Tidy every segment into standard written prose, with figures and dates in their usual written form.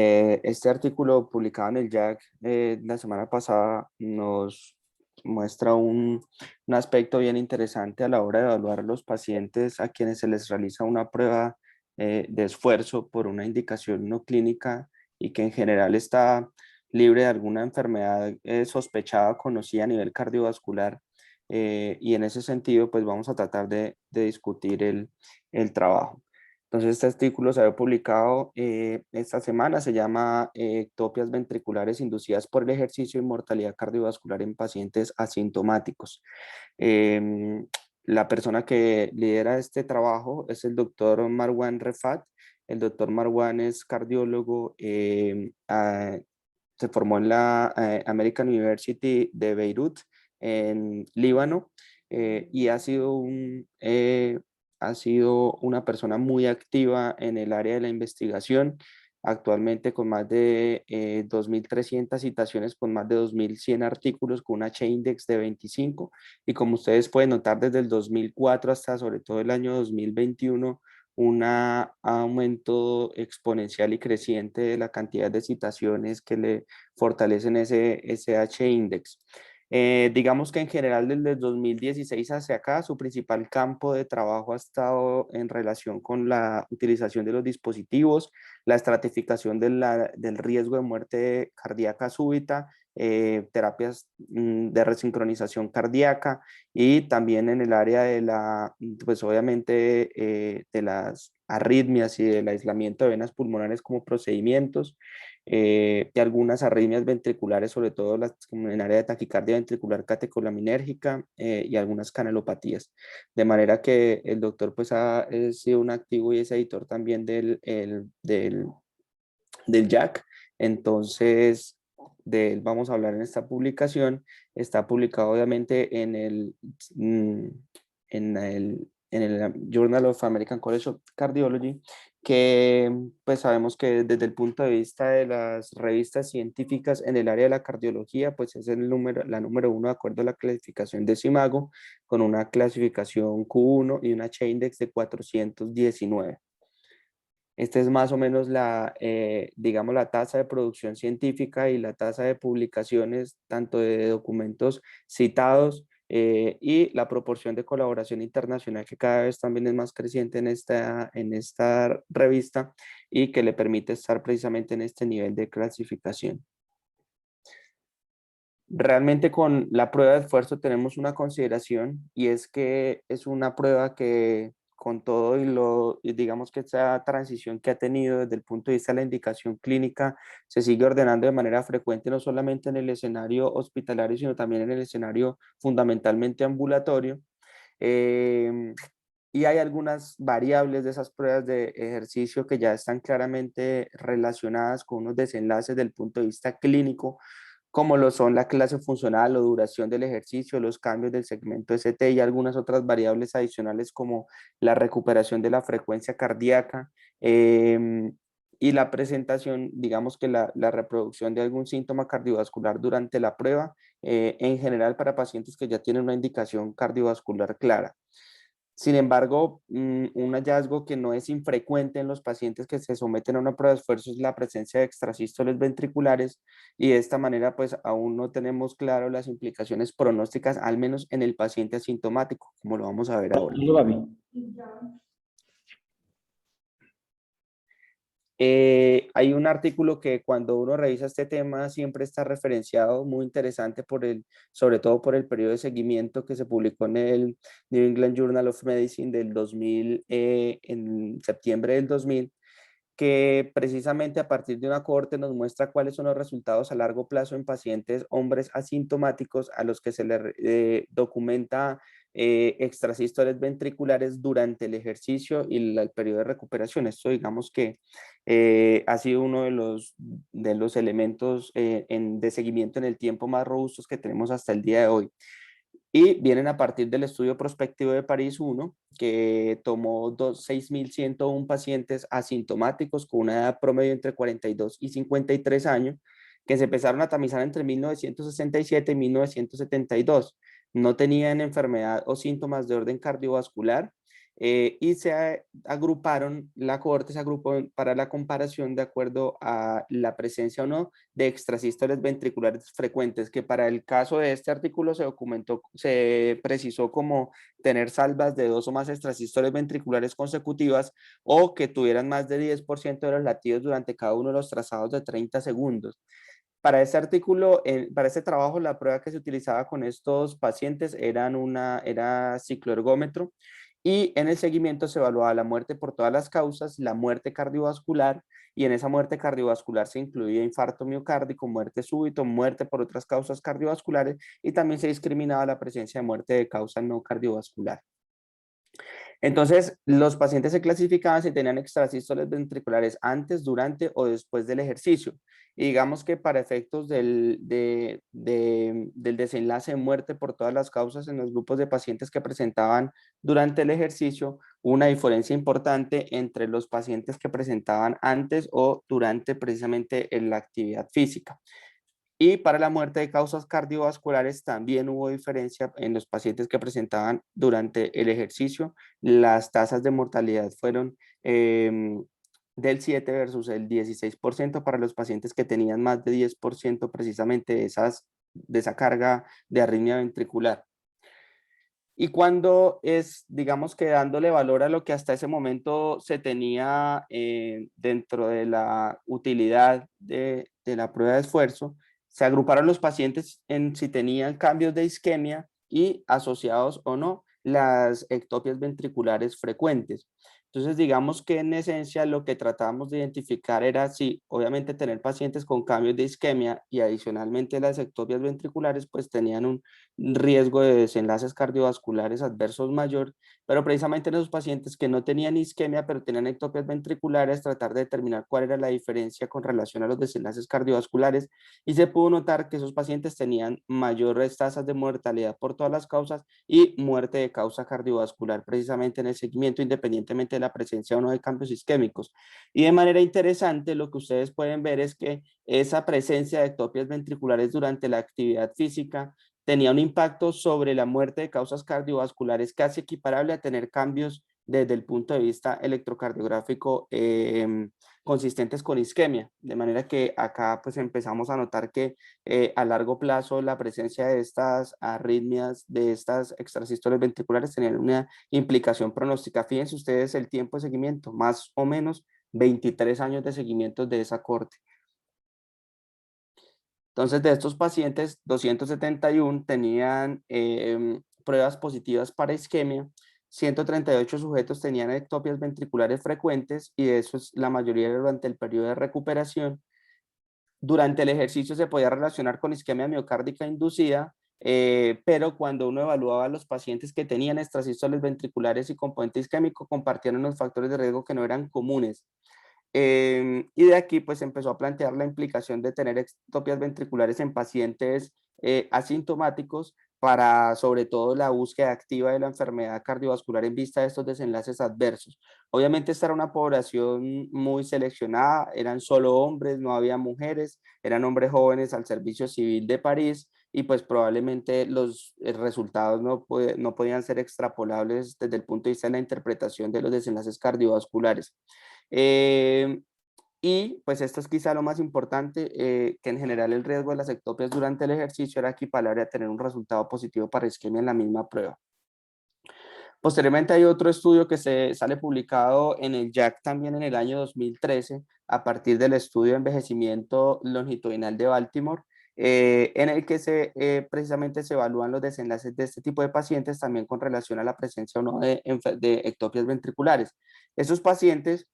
Este artículo publicado en el JAC la semana pasada nos muestra un aspecto bien interesante a la hora de evaluar a los pacientes a quienes se les realiza una prueba de esfuerzo por una indicación no clínica y que en general está libre de alguna enfermedad sospechada o conocida a nivel cardiovascular. Y en ese sentido, pues vamos a tratar de discutir el trabajo. Entonces, este artículo se había publicado esta semana, se llama Ectopias ventriculares inducidas por el ejercicio y mortalidad cardiovascular en pacientes asintomáticos. Em, la persona que lidera este trabajo es el doctor Marwan Refat. El doctor Marwan es cardiólogo, se formó en la American University de Beirut, en Líbano, y ha sido una persona muy activa en el área de la investigación, actualmente con más de 2.300 citaciones, con más de 2.100 artículos, con un H-index de 25, y como ustedes pueden notar, desde el 2004 hasta sobre todo el año 2021, un aumento exponencial y creciente de la cantidad de citaciones que le fortalecen ese H-index. Digamos que en general desde el 2016 hacia acá, su principal campo de trabajo ha estado en relación con la utilización de los dispositivos, la estratificación del riesgo de muerte cardíaca súbita, terapias de resincronización cardíaca y también en el área pues obviamente de las arritmias y del aislamiento de venas pulmonares como procedimientos, de algunas arritmias ventriculares, sobre todo como en el área de taquicardia ventricular catecolaminérgica y algunas canalopatías. De manera que el doctor pues ha sido un activo y es editor también del JAC. Entonces, de él vamos a hablar en esta publicación. Está publicado obviamente en el Journal of American College of Cardiology, que pues sabemos que desde el punto de vista de las revistas científicas en el área de la cardiología, pues es la número uno de acuerdo a la clasificación de Simago, con una clasificación Q1 y una H-index de 419. Esta es más o menos digamos, la tasa de producción científica y la tasa de publicaciones, tanto de documentos citados y la proporción de colaboración internacional que cada vez también es más creciente en esta revista y que le permite estar precisamente en este nivel de clasificación. Realmente con la prueba de esfuerzo tenemos una consideración y es que es una prueba que con todo y digamos que esta transición que ha tenido desde el punto de vista de la indicación clínica se sigue ordenando de manera frecuente no solamente en el escenario hospitalario sino también en el escenario fundamentalmente ambulatorio. Eh, y hay algunas variables de esas pruebas de ejercicio que ya están claramente relacionadas con unos desenlaces del punto de vista clínico, como lo son la clase funcional o duración del ejercicio, los cambios del segmento ST y algunas otras variables adicionales como la recuperación de la frecuencia cardíaca y la presentación, digamos que la reproducción de algún síntoma cardiovascular durante la prueba, en general para pacientes que ya tienen una indicación cardiovascular clara. Sin embargo, un hallazgo que no es infrecuente en los pacientes que se someten a una prueba de esfuerzo es la presencia de extrasístoles ventriculares y de esta manera pues aún no tenemos claro las implicaciones pronósticas, al menos en el paciente asintomático, como lo vamos a ver ahora. Hay un artículo que cuando uno revisa este tema siempre está referenciado, muy interesante sobre todo por el periodo de seguimiento que se publicó en el New England Journal of Medicine del 2000, en septiembre del 2000, que precisamente a partir de una cohorte nos muestra cuáles son los resultados a largo plazo en pacientes hombres asintomáticos a los que se les documenta extrasístoles ventriculares durante el ejercicio y el periodo de recuperación. Esto digamos que ha sido uno de los elementos de seguimiento en el tiempo más robustos que tenemos hasta el día de hoy. Y vienen a partir del estudio prospectivo de París 1, que tomó 6.101 pacientes asintomáticos con una edad promedio entre 42 y 53 años, que se empezaron a tamizar entre 1967 y 1972. No tenían enfermedad o síntomas de orden cardiovascular y agruparon, la cohorte se agrupó para la comparación de acuerdo a la presencia o no de extrasístoles ventriculares frecuentes, que para el caso de este artículo se precisó como tener salvas de 2 o más extrasístoles ventriculares consecutivas o que tuvieran más de 10% de los latidos durante cada uno de los trazados de 30 segundos. Para este artículo, para este trabajo, la prueba que se utilizaba con estos pacientes era cicloergómetro y en el seguimiento se evaluaba la muerte por todas las causas, la muerte cardiovascular y en esa muerte cardiovascular se incluía infarto miocárdico, muerte súbito, muerte por otras causas cardiovasculares y también se discriminaba la presencia de muerte de causa no cardiovascular. Entonces, los pacientes se clasificaban si tenían extrasístoles ventriculares antes, durante o después del ejercicio. Y digamos que para efectos del desenlace de muerte por todas las causas en los grupos de pacientes que presentaban durante el ejercicio, una diferencia importante entre los pacientes que presentaban antes o durante precisamente en la actividad física. Y para la muerte de causas cardiovasculares también hubo diferencia en los pacientes que presentaban durante el ejercicio. Las tasas de mortalidad fueron del 7 versus el 16% para los pacientes que tenían más de 10% precisamente de esa carga de arritmia ventricular. Y cuando digamos que dándole valor a lo que hasta ese momento se tenía dentro de la utilidad de la prueba de esfuerzo, se agruparon los pacientes en si tenían cambios de isquemia y asociados o no las ectopias ventriculares frecuentes. Entonces, digamos que en esencia lo que tratábamos de identificar era si obviamente tener pacientes con cambios de isquemia y adicionalmente las ectopias ventriculares pues tenían un riesgo de desenlaces cardiovasculares adversos mayor, pero precisamente en esos pacientes que no tenían isquemia, pero tenían ectopias ventriculares, tratar de determinar cuál era la diferencia con relación a los desenlaces cardiovasculares, y se pudo notar que esos pacientes tenían mayores tasas de mortalidad por todas las causas y muerte de causa cardiovascular, precisamente en el seguimiento, independientemente de la presencia o no de cambios isquémicos. Y de manera interesante, lo que ustedes pueden ver es que esa presencia de ectopias ventriculares durante la actividad física tenía un impacto sobre la muerte de causas cardiovasculares casi equiparable a tener cambios desde el punto de vista electrocardiográfico consistentes con isquemia, de manera que acá pues empezamos a notar que a largo plazo la presencia de estas arritmias, de estas extrasístoles ventriculares tenían una implicación pronóstica. Fíjense ustedes el tiempo de seguimiento, más o menos 23 años de seguimiento de esa corte. Entonces, de estos pacientes, 271 tenían pruebas positivas para isquemia, 138 sujetos tenían ectopias ventriculares frecuentes y de esos la mayoría durante el periodo de recuperación. Durante el ejercicio se podía relacionar con isquemia miocárdica inducida, pero cuando uno evaluaba a los pacientes que tenían extrasístoles ventriculares y componente isquémico, compartían unos factores de riesgo que no eran comunes. Y de aquí pues empezó a plantear la implicación de tener ectopias ventriculares en pacientes asintomáticos para sobre todo la búsqueda activa de la enfermedad cardiovascular en vista de estos desenlaces adversos. Obviamente esta era una población muy seleccionada, eran solo hombres, no había mujeres, eran hombres jóvenes al servicio civil de París y pues probablemente los resultados no podían ser extrapolables desde el punto de vista de la interpretación de los desenlaces cardiovasculares. Y pues esto es quizá lo más importante, que en general el riesgo de las ectopias durante el ejercicio era equiparable a tener un resultado positivo para isquemia en la misma prueba. Posteriormente hay otro estudio que se sale publicado en el JACC también en el año 2013 a partir del estudio de envejecimiento longitudinal de Baltimore, en el que precisamente se evalúan los desenlaces de este tipo de pacientes también con relación a la presencia o no de ectopias ventriculares. Esos pacientes,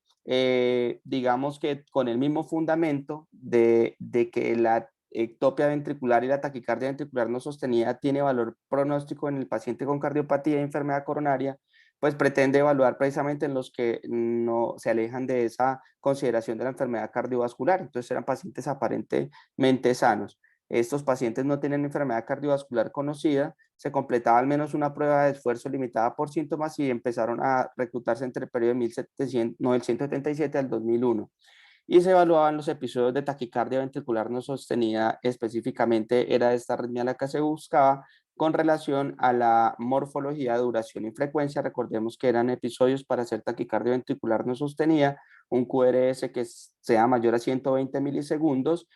digamos que con el mismo fundamento de que la ectopia ventricular y la taquicardia ventricular no sostenida tiene valor pronóstico en el paciente con cardiopatía y enfermedad coronaria, pues pretende evaluar precisamente en los que no se alejan de esa consideración de la enfermedad cardiovascular. Entonces eran pacientes aparentemente sanos. Estos pacientes no tienen enfermedad cardiovascular conocida, se completaba al menos una prueba de esfuerzo limitada por síntomas y empezaron a reclutarse entre el periodo de 177 al 2001 y se evaluaban los episodios de taquicardia ventricular no sostenida, específicamente era esta arritmia la que se buscaba, con relación a la morfología, duración y frecuencia. Recordemos que eran episodios para hacer taquicardia ventricular no sostenida, un QRS que sea mayor a 120 milisegundos,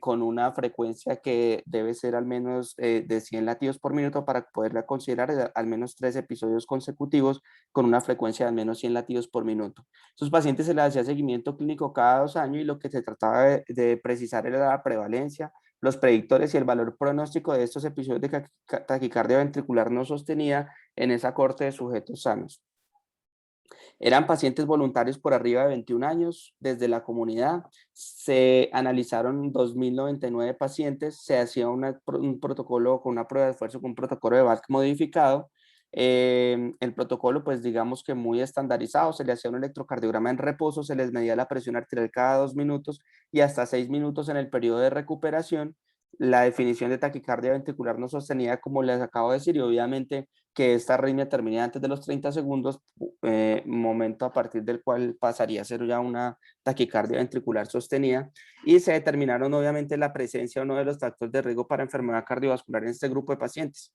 con una frecuencia que debe ser al menos de 100 latidos por minuto para poderla considerar al menos 3 episodios consecutivos con una frecuencia de al menos 100 latidos por minuto. Sus pacientes se les hacía seguimiento clínico cada 2 años y lo que se trataba de precisar era la prevalencia, los predictores y el valor pronóstico de estos episodios de taquicardia ventricular no sostenida en esa corte de sujetos sanos. Eran pacientes voluntarios por arriba de 21 años. Desde la comunidad se analizaron 2.099 pacientes, se hacía un protocolo con una prueba de esfuerzo, con un protocolo de VAC modificado. El protocolo, pues digamos que muy estandarizado, se le hacía un electrocardiograma en reposo, se les medía la presión arterial cada 2 minutos y hasta 6 minutos en el periodo de recuperación. La definición de taquicardia ventricular no sostenida, como les acabo de decir, y obviamente que esta arritmia termine antes de los 30 segundos, momento a partir del cual pasaría a ser ya una taquicardia ventricular sostenida, y se determinaron obviamente la presencia o no de los factores de riesgo para enfermedad cardiovascular en este grupo de pacientes.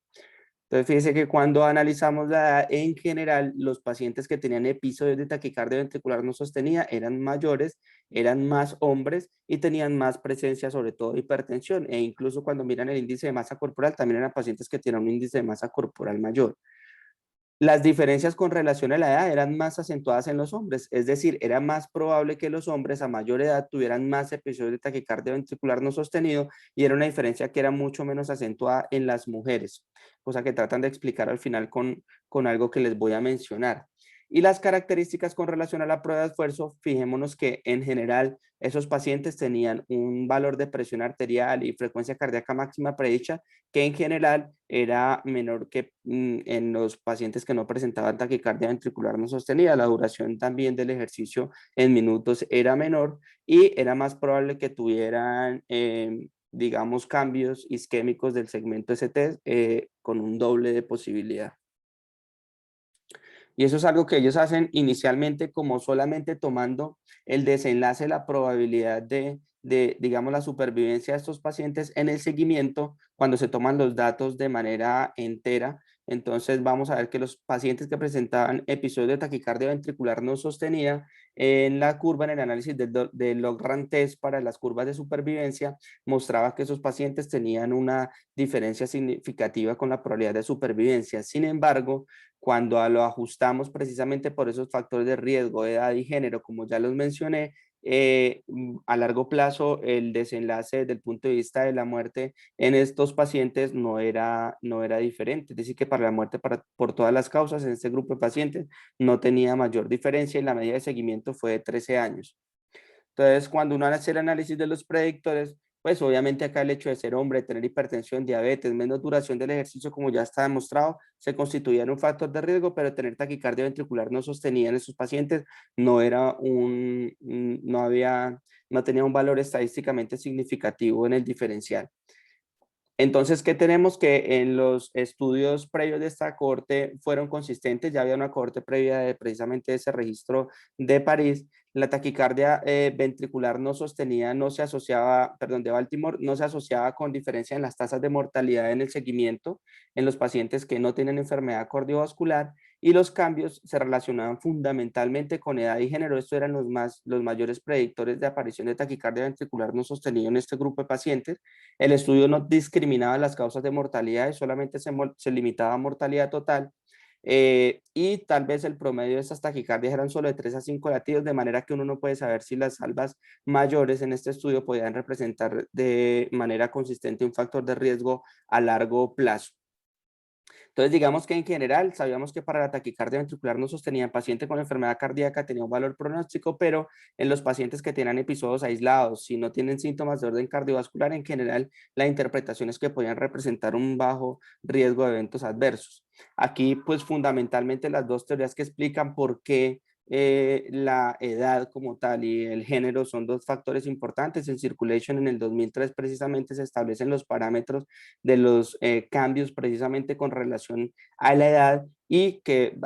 Entonces, fíjese que cuando analizamos la edad, en general, los pacientes que tenían episodios de taquicardia ventricular no sostenida eran mayores, eran más hombres y tenían más presencia, sobre todo de hipertensión. E incluso cuando miran el índice de masa corporal, también eran pacientes que tienen un índice de masa corporal mayor. Las diferencias con relación a la edad eran más acentuadas en los hombres, es decir, era más probable que los hombres a mayor edad tuvieran más episodios de taquicardia ventricular no sostenido y era una diferencia que era mucho menos acentuada en las mujeres, cosa que tratan de explicar al final con algo que les voy a mencionar. Y las características con relación a la prueba de esfuerzo, fijémonos que en general esos pacientes tenían un valor de presión arterial y frecuencia cardíaca máxima predicha que en general era menor que en los pacientes que no presentaban taquicardia ventricular no sostenida. La duración también del ejercicio en minutos era menor y era más probable que tuvieran, digamos, cambios isquémicos del segmento ST con un doble de posibilidad. Y eso es algo que ellos hacen inicialmente como solamente tomando el desenlace, la probabilidad de, digamos, la supervivencia de estos pacientes en el seguimiento cuando se toman los datos de manera entera. Entonces vamos a ver que los pacientes que presentaban episodios de taquicardia ventricular no sostenida, en la curva, en el análisis del log-rank test para las curvas de supervivencia, mostraba que esos pacientes tenían una diferencia significativa con la probabilidad de supervivencia. Sin embargo, cuando lo ajustamos precisamente por esos factores de riesgo, edad y género, como ya los mencioné, a largo plazo el desenlace desde el punto de vista de la muerte en estos pacientes no era diferente. Es decir, que para la muerte por todas las causas en este grupo de pacientes no tenía mayor diferencia y la medida de seguimiento fue de 13 años. Entonces, cuando uno hace el análisis de los predictores, pues obviamente acá el hecho de ser hombre, tener hipertensión, diabetes, menos duración del ejercicio, como ya está demostrado, se constituía en un factor de riesgo, pero tener taquicardia ventricular no sostenida en esos pacientes no era no tenía un valor estadísticamente significativo en el diferencial. Entonces, ¿qué tenemos? Que en los estudios previos de esta corte fueron consistentes, ya había una corte previa de precisamente ese registro de París. La taquicardia ventricular no sostenida no se asociaba, perdón, de Baltimore, no se asociaba con diferencia en las tasas de mortalidad en el seguimiento en los pacientes que no tienen enfermedad cardiovascular y los cambios se relacionaban fundamentalmente con edad y género. Estos eran los mayores predictores de aparición de taquicardia ventricular no sostenida en este grupo de pacientes. El estudio no discriminaba las causas de mortalidad y solamente se limitaba a mortalidad total. Y tal vez el promedio de estas taquicardias eran solo de 3 a 5 latidos, de manera que uno no puede saber si las salvas mayores en este estudio podían representar de manera consistente un factor de riesgo a largo plazo. Entonces, digamos que en general sabíamos que para la taquicardia ventricular no sostenida en paciente con enfermedad cardíaca tenía un valor pronóstico, pero en los pacientes que tenían episodios aislados, si no tienen síntomas de orden cardiovascular, en general la interpretación es que podían representar un bajo riesgo de eventos adversos. Aquí, pues fundamentalmente las dos teorías que explican por qué la edad como tal y el género son dos factores importantes. En Circulation en el 2003 precisamente se establecen los parámetros de los cambios precisamente con relación a la edad y que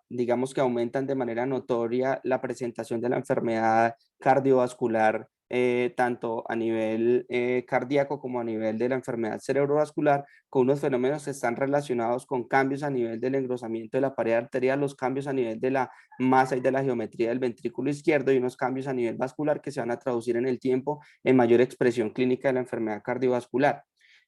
digamos que aumentan de manera notoria la presentación de la enfermedad cardiovascular tanto a nivel cardíaco como a nivel de la enfermedad cerebrovascular, con unos fenómenos que están relacionados con cambios a nivel del engrosamiento de la pared arterial, los cambios a nivel de la masa y de la geometría del ventrículo izquierdo y unos cambios a nivel vascular que se van a traducir en el tiempo en mayor expresión clínica de la enfermedad cardiovascular.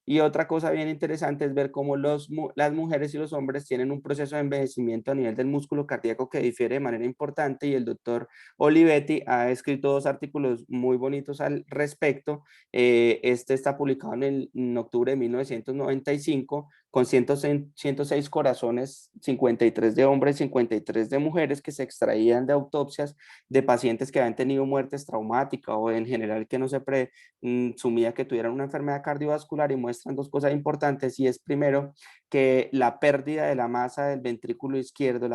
Y otra cosa bien interesante es ver cómo las mujeres y los hombres tienen un proceso de envejecimiento a nivel del músculo cardíaco que difiere de manera importante, y el doctor Olivetti ha escrito dos artículos muy bonitos al respecto. Este está publicado en octubre de 1995 con 106 corazones, 53 de hombres, 53 de mujeres, que se extraían de autopsias de pacientes que habían tenido muertes traumáticas o en general que no se sumía que tuvieran una enfermedad cardiovascular, y muestran dos cosas importantes, y es primero que la pérdida de la masa del ventrículo izquierdo,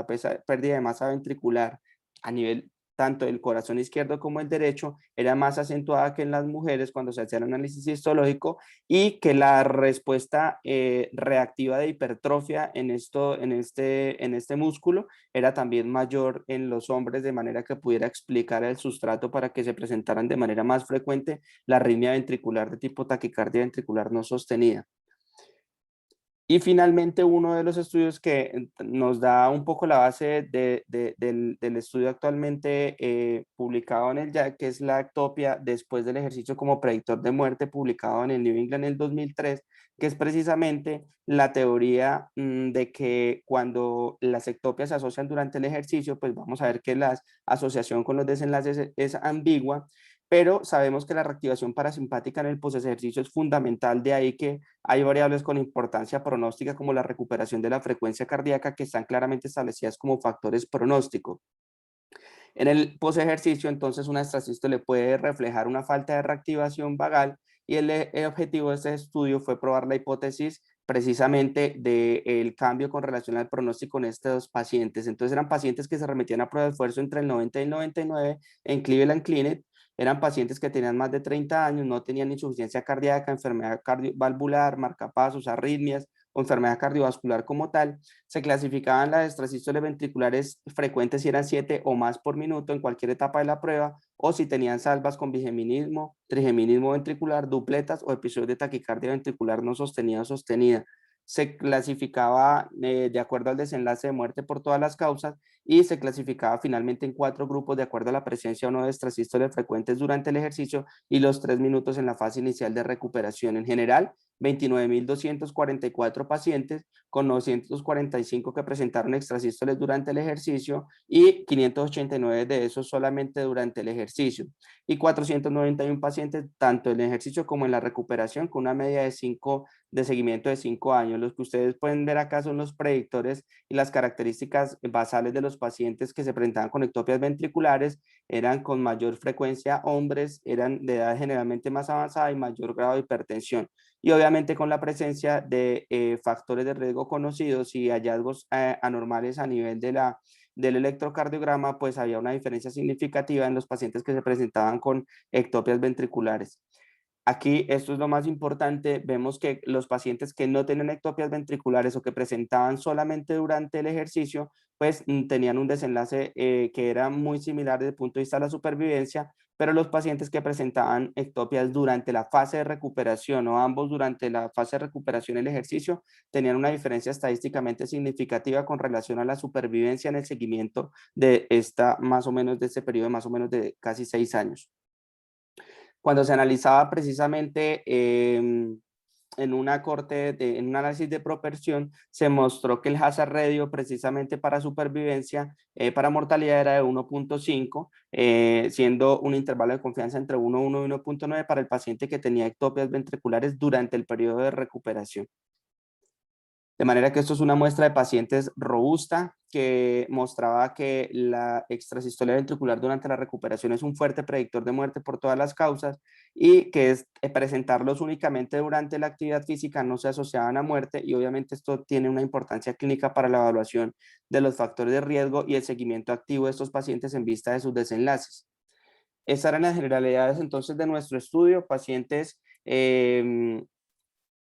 pérdida de masa ventricular a nivel tanto del corazón izquierdo como el derecho, era más acentuada que en las mujeres cuando se hacía el análisis histológico, y que la respuesta reactiva de hipertrofia en este músculo era también mayor en los hombres, de manera que pudiera explicar el sustrato para que se presentaran de manera más frecuente la arritmia ventricular de tipo taquicardia ventricular no sostenida. Y finalmente, uno de los estudios que nos da un poco la base del estudio actualmente publicado en el JACC, que es la ectopia después del ejercicio como predictor de muerte, publicado en el New England en el 2003, que es precisamente la teoría de que cuando las ectopias se asocian durante el ejercicio, pues vamos a ver que la asociación con los desenlaces es ambigua, pero sabemos que la reactivación parasimpática en el postejercicio es fundamental, de ahí que hay variables con importancia pronóstica como la recuperación de la frecuencia cardíaca, que están claramente establecidas como factores pronósticos. En el postejercicio, entonces, una extrasístole puede reflejar una falta de reactivación vagal, y el objetivo de este estudio fue probar la hipótesis precisamente del cambio con relación al pronóstico en estos pacientes. Entonces eran pacientes que se remetían a prueba de esfuerzo entre el 90 y el 99 en Cleveland Clinic. Eran pacientes que tenían más de 30 años, no tenían insuficiencia cardíaca, enfermedad valvular, marcapasos, arritmias o enfermedad cardiovascular como tal. Se clasificaban las extrasístoles ventriculares frecuentes si eran 7 o más por minuto en cualquier etapa de la prueba, o si tenían salvas con bigeminismo, trigeminismo ventricular, dupletas o episodios de taquicardia ventricular no sostenida o sostenida. Se clasificaba de acuerdo al desenlace de muerte por todas las causas, y se clasificaba finalmente en 4 grupos de acuerdo a la presencia o no de extrasístoles frecuentes durante el ejercicio y los 3 minutos en la fase inicial de recuperación. En general, 29.244 pacientes, con 945 que presentaron extrasístoles durante el ejercicio y 589 de esos solamente durante el ejercicio, y 491 pacientes tanto en el ejercicio como en la recuperación, con una media de seguimiento de 5 años. Los que ustedes pueden ver acá son los predictores y las características basales de los pacientes que se presentaban con ectopias ventriculares. Eran con mayor frecuencia hombres, eran de edad generalmente más avanzada y mayor grado de hipertensión, y obviamente con la presencia de factores de riesgo conocidos y hallazgos anormales a nivel del electrocardiograma, pues había una diferencia significativa en los pacientes que se presentaban con ectopias ventriculares. Aquí, esto es lo más importante, vemos que los pacientes que no tenían ectopias ventriculares o que presentaban solamente durante el ejercicio, pues tenían un desenlace que era muy similar desde el punto de vista de la supervivencia, pero los pacientes que presentaban ectopias durante la fase de recuperación o ambos durante la fase de recuperación y el ejercicio tenían una diferencia estadísticamente significativa con relación a la supervivencia en el seguimiento de más o menos de este periodo de más o menos de casi 6 años. Cuando se analizaba precisamente en una en un análisis de proporción, se mostró que el hazard radio precisamente para supervivencia, para mortalidad era de 1.5, siendo un intervalo de confianza entre 1.1 y 1.9 para el paciente que tenía ectopias ventriculares durante el periodo de recuperación. De manera que esto es una muestra de pacientes robusta que mostraba que la extrasistolia ventricular durante la recuperación es un fuerte predictor de muerte por todas las causas, y que presentarlos únicamente durante la actividad física no se asociaban a muerte, y obviamente esto tiene una importancia clínica para la evaluación de los factores de riesgo y el seguimiento activo de estos pacientes en vista de sus desenlaces. Estas eran las generalidades entonces de nuestro estudio. Pacientes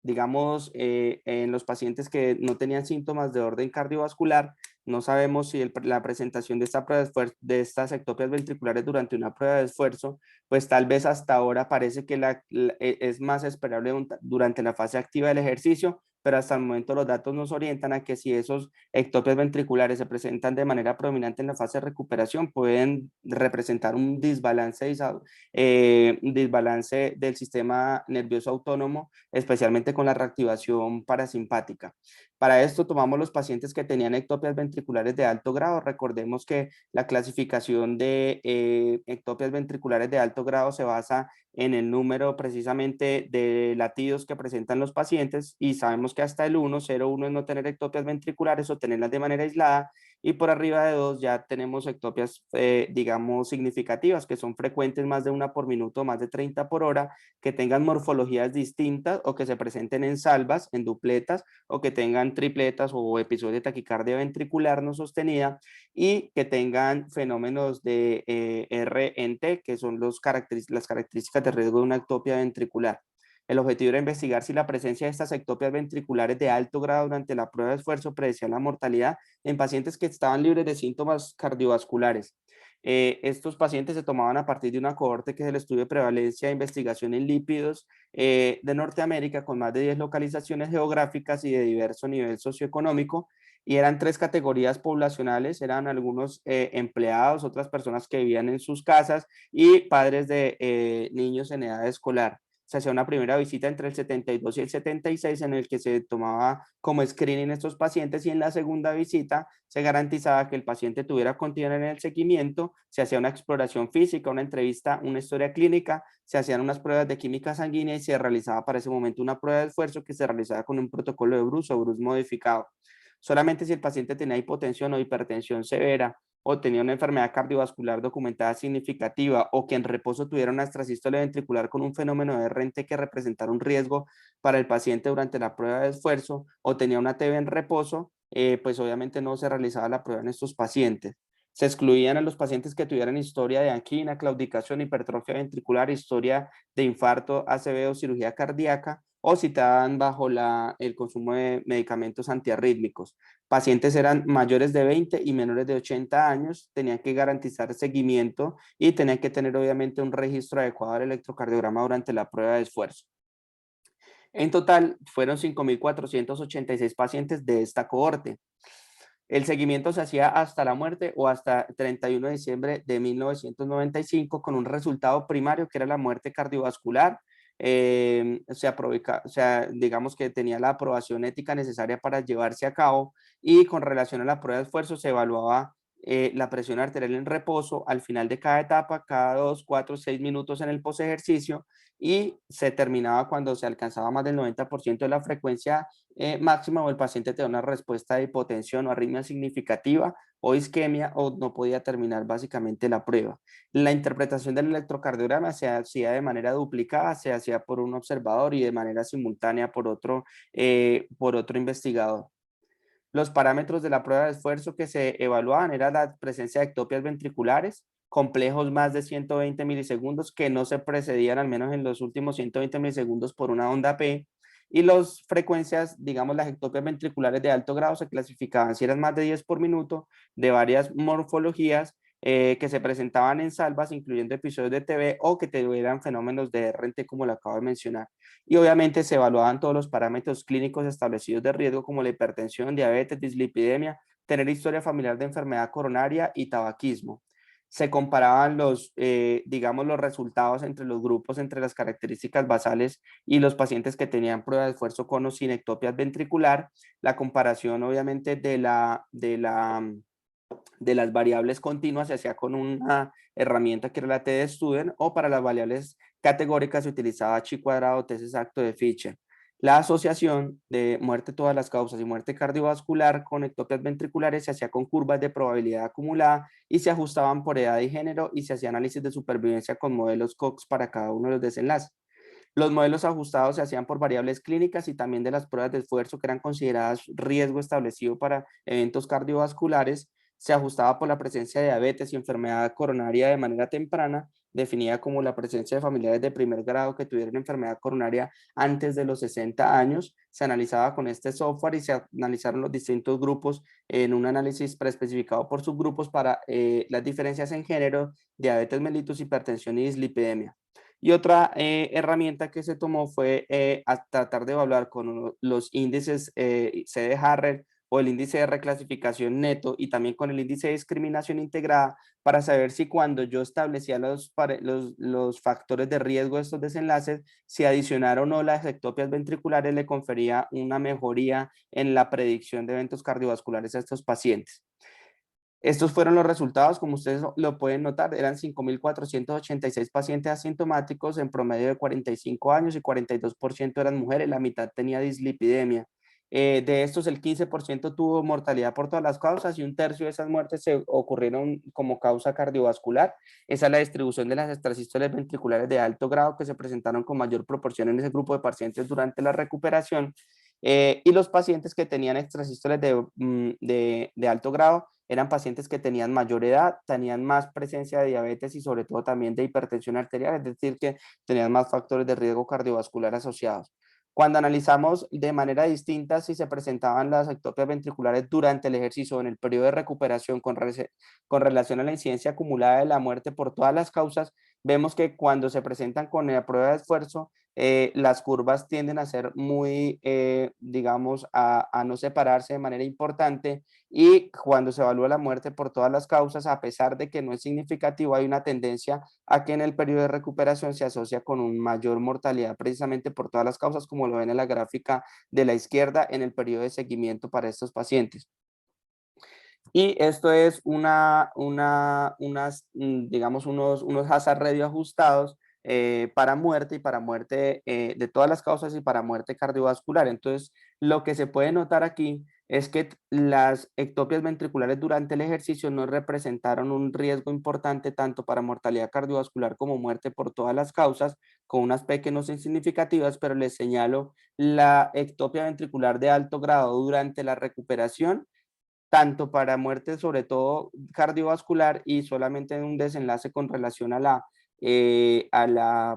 digamos, en los pacientes que no tenían síntomas de orden cardiovascular, No sabemos si la presentación de esta prueba de esfuerzo, de estas ectopias ventriculares durante una prueba de esfuerzo, pues tal vez hasta ahora parece que es más esperable durante la fase activa del ejercicio, pero hasta el momento los datos nos orientan a que si esos ectopias ventriculares se presentan de manera prominente en la fase de recuperación, pueden representar un desbalance del sistema nervioso autónomo, especialmente con la reactivación parasimpática. Para esto tomamos los pacientes que tenían ectopias ventriculares de alto grado. Recordemos que la clasificación de ectopias ventriculares de alto grado se basa en el número precisamente de latidos que presentan los pacientes y sabemos que hasta el 1, 0,1 es no tener ectopias ventriculares o tenerlas de manera aislada y por arriba de 2 ya tenemos ectopias, digamos, significativas que son frecuentes más de 1 por minuto, más de 30 por hora, que tengan morfologías distintas o que se presenten en salvas, en dupletas o que tengan tripletas o episodios de taquicardia ventricular no sostenida y que tengan fenómenos de RNT, que son las características de riesgo de una ectopia ventricular. El objetivo era investigar si la presencia de estas ectopias ventriculares de alto grado durante la prueba de esfuerzo predecía la mortalidad en pacientes que estaban libres de síntomas cardiovasculares. Estos pacientes se tomaban a partir de una cohorte que es el estudio de prevalencia e investigación en lípidos de Norteamérica con más de 10 localizaciones geográficas y de diverso nivel socioeconómico y eran 3 categorías poblacionales, eran algunos empleados, otras personas que vivían en sus casas y padres de niños en edad escolar. Se hacía una primera visita entre el 72 y el 76 en el que se tomaba como screening estos pacientes y en la segunda visita se garantizaba que el paciente tuviera continuidad en el seguimiento, se hacía una exploración física, una entrevista, una historia clínica, se hacían unas pruebas de química sanguínea y se realizaba para ese momento una prueba de esfuerzo que se realizaba con un protocolo de Bruce o Bruce modificado. Solamente si el paciente tenía hipotensión o hipertensión severa o tenía una enfermedad cardiovascular documentada significativa o que en reposo tuviera una extrasístole ventricular con un fenómeno de RNT que representara un riesgo para el paciente durante la prueba de esfuerzo o tenía una TB en reposo, pues obviamente no se realizaba la prueba en estos pacientes. Se excluían a los pacientes que tuvieran historia de angina, claudicación, hipertrofia ventricular, historia de infarto, ACV o cirugía cardíaca, o si estaban bajo el consumo de medicamentos antiarrítmicos. Pacientes eran mayores de 20 y menores de 80 años, tenían que garantizar seguimiento y tenían que tener obviamente un registro adecuado del electrocardiograma durante la prueba de esfuerzo. En total, fueron 5.486 pacientes de esta cohorte. El seguimiento se hacía hasta la muerte o hasta 31 de diciembre de 1995 con un resultado primario que era la muerte cardiovascular. O sea, digamos que tenía la aprobación ética necesaria para llevarse a cabo y con relación a la prueba de esfuerzo se evaluaba la presión arterial en reposo al final de cada etapa, cada 2, 4, 6 minutos en el post ejercicio y se terminaba cuando se alcanzaba más del 90% de la frecuencia máxima o el paciente tenía una respuesta de hipotensión o arritmia significativa o isquemia o no podía terminar básicamente la prueba. La interpretación del electrocardiograma se hacía de manera duplicada, se hacía por un observador y de manera simultánea por otro investigador. Los parámetros de la prueba de esfuerzo que se evaluaban era la presencia de ectopias ventriculares, complejos más de 120 milisegundos que no se precedían al menos en los últimos 120 milisegundos por una onda P, y las frecuencias, digamos las ectopias ventriculares de alto grado se clasificaban si eran más de 10 por minuto, de varias morfologías, que se presentaban en salvas, incluyendo episodios de TB o que tuvieran fenómenos de RNT como lo acabo de mencionar. Y obviamente se evaluaban todos los parámetros clínicos establecidos de riesgo como la hipertensión, diabetes, dislipidemia, tener historia familiar de enfermedad coronaria y tabaquismo. Se comparaban digamos, los resultados entre los grupos, entre las características basales y los pacientes que tenían prueba de esfuerzo con o sin ectopias ventricular. La comparación, obviamente, de las variables continuas se hacía con una herramienta que era la T-Student o para las variables categóricas se utilizaba chi cuadrado, test exacto de Fischer. La asociación de muerte todas las causas y muerte cardiovascular con ectopias ventriculares se hacía con curvas de probabilidad acumulada y se ajustaban por edad y género y se hacía análisis de supervivencia con modelos Cox para cada uno de los desenlaces. Los modelos ajustados se hacían por variables clínicas y también de las pruebas de esfuerzo que eran consideradas riesgo establecido para eventos cardiovasculares. se ajustaba por la presencia de diabetes y enfermedad coronaria de manera temprana, definida como la presencia de familiares de primer grado que tuvieron enfermedad coronaria antes de los 60 años. Se analizaba con este software y se analizaron los distintos grupos en un análisis preespecificado por subgrupos para las diferencias en género, diabetes mellitus, hipertensión y dislipidemia. Y otra herramienta que se tomó fue a tratar de evaluar con los índices C de Harrer o el índice de reclasificación neto y también con el índice de discriminación integrada para saber si cuando yo establecía los factores de riesgo de estos desenlaces, si adicionar o no las ectopias ventriculares le confería una mejoría en la predicción de eventos cardiovasculares a estos pacientes. Estos fueron los resultados, como ustedes lo pueden notar, eran 5.486 pacientes asintomáticos en promedio de 45 años y 42% eran mujeres, la mitad tenía dislipidemia. De estos, el 15% tuvo mortalidad por todas las causas y un tercio de esas muertes se ocurrieron como causa cardiovascular. Esa es la distribución de las extrasístoles ventriculares de alto grado que se presentaron con mayor proporción en ese grupo de pacientes durante la recuperación. Y los pacientes que tenían extrasístoles de alto grado eran pacientes que tenían mayor edad, tenían más presencia de diabetes y sobre todo también de hipertensión arterial, es decir, que tenían más factores de riesgo cardiovascular asociados. Cuando analizamos de manera distinta si se presentaban las ectopias ventriculares durante el ejercicio o en el periodo de recuperación con relación a la incidencia acumulada de la muerte por todas las causas, vemos que cuando se presentan con la prueba de esfuerzo, las curvas tienden a ser muy, digamos, a no separarse de manera importante y cuando se evalúa la muerte por todas las causas, a pesar de que no es significativo, hay una tendencia a que en el periodo de recuperación se asocia con una mayor mortalidad precisamente por todas las causas, como lo ven en la gráfica de la izquierda en el periodo de seguimiento para estos pacientes. Y esto es digamos, unos hazard radio ajustados para muerte y para muerte de todas las causas y para muerte cardiovascular. Entonces, lo que se puede notar aquí es que las ectopias ventriculares durante el ejercicio no representaron un riesgo importante tanto para mortalidad cardiovascular como muerte por todas las causas, con unas P que no son significativas, pero les señalo la ectopia ventricular de alto grado durante la recuperación tanto para muerte, sobre todo cardiovascular, y solamente en un desenlace con relación a la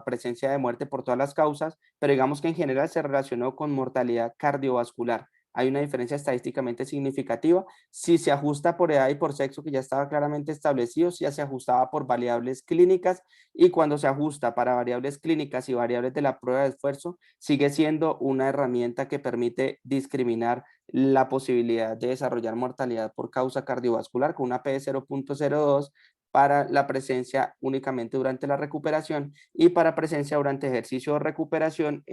presencia de muerte por todas las causas, pero digamos que en general se relacionó con mortalidad cardiovascular. Hay una diferencia estadísticamente significativa. Si se ajusta por edad y por sexo, que ya estaba claramente establecido, si se ajustaba por variables clínicas, y cuando se ajusta para variables clínicas y variables de la prueba de esfuerzo, sigue siendo una herramienta que permite discriminar la posibilidad de desarrollar mortalidad por causa cardiovascular con una P de 0.02 para la presencia únicamente durante la recuperación y para presencia durante ejercicio o recuperación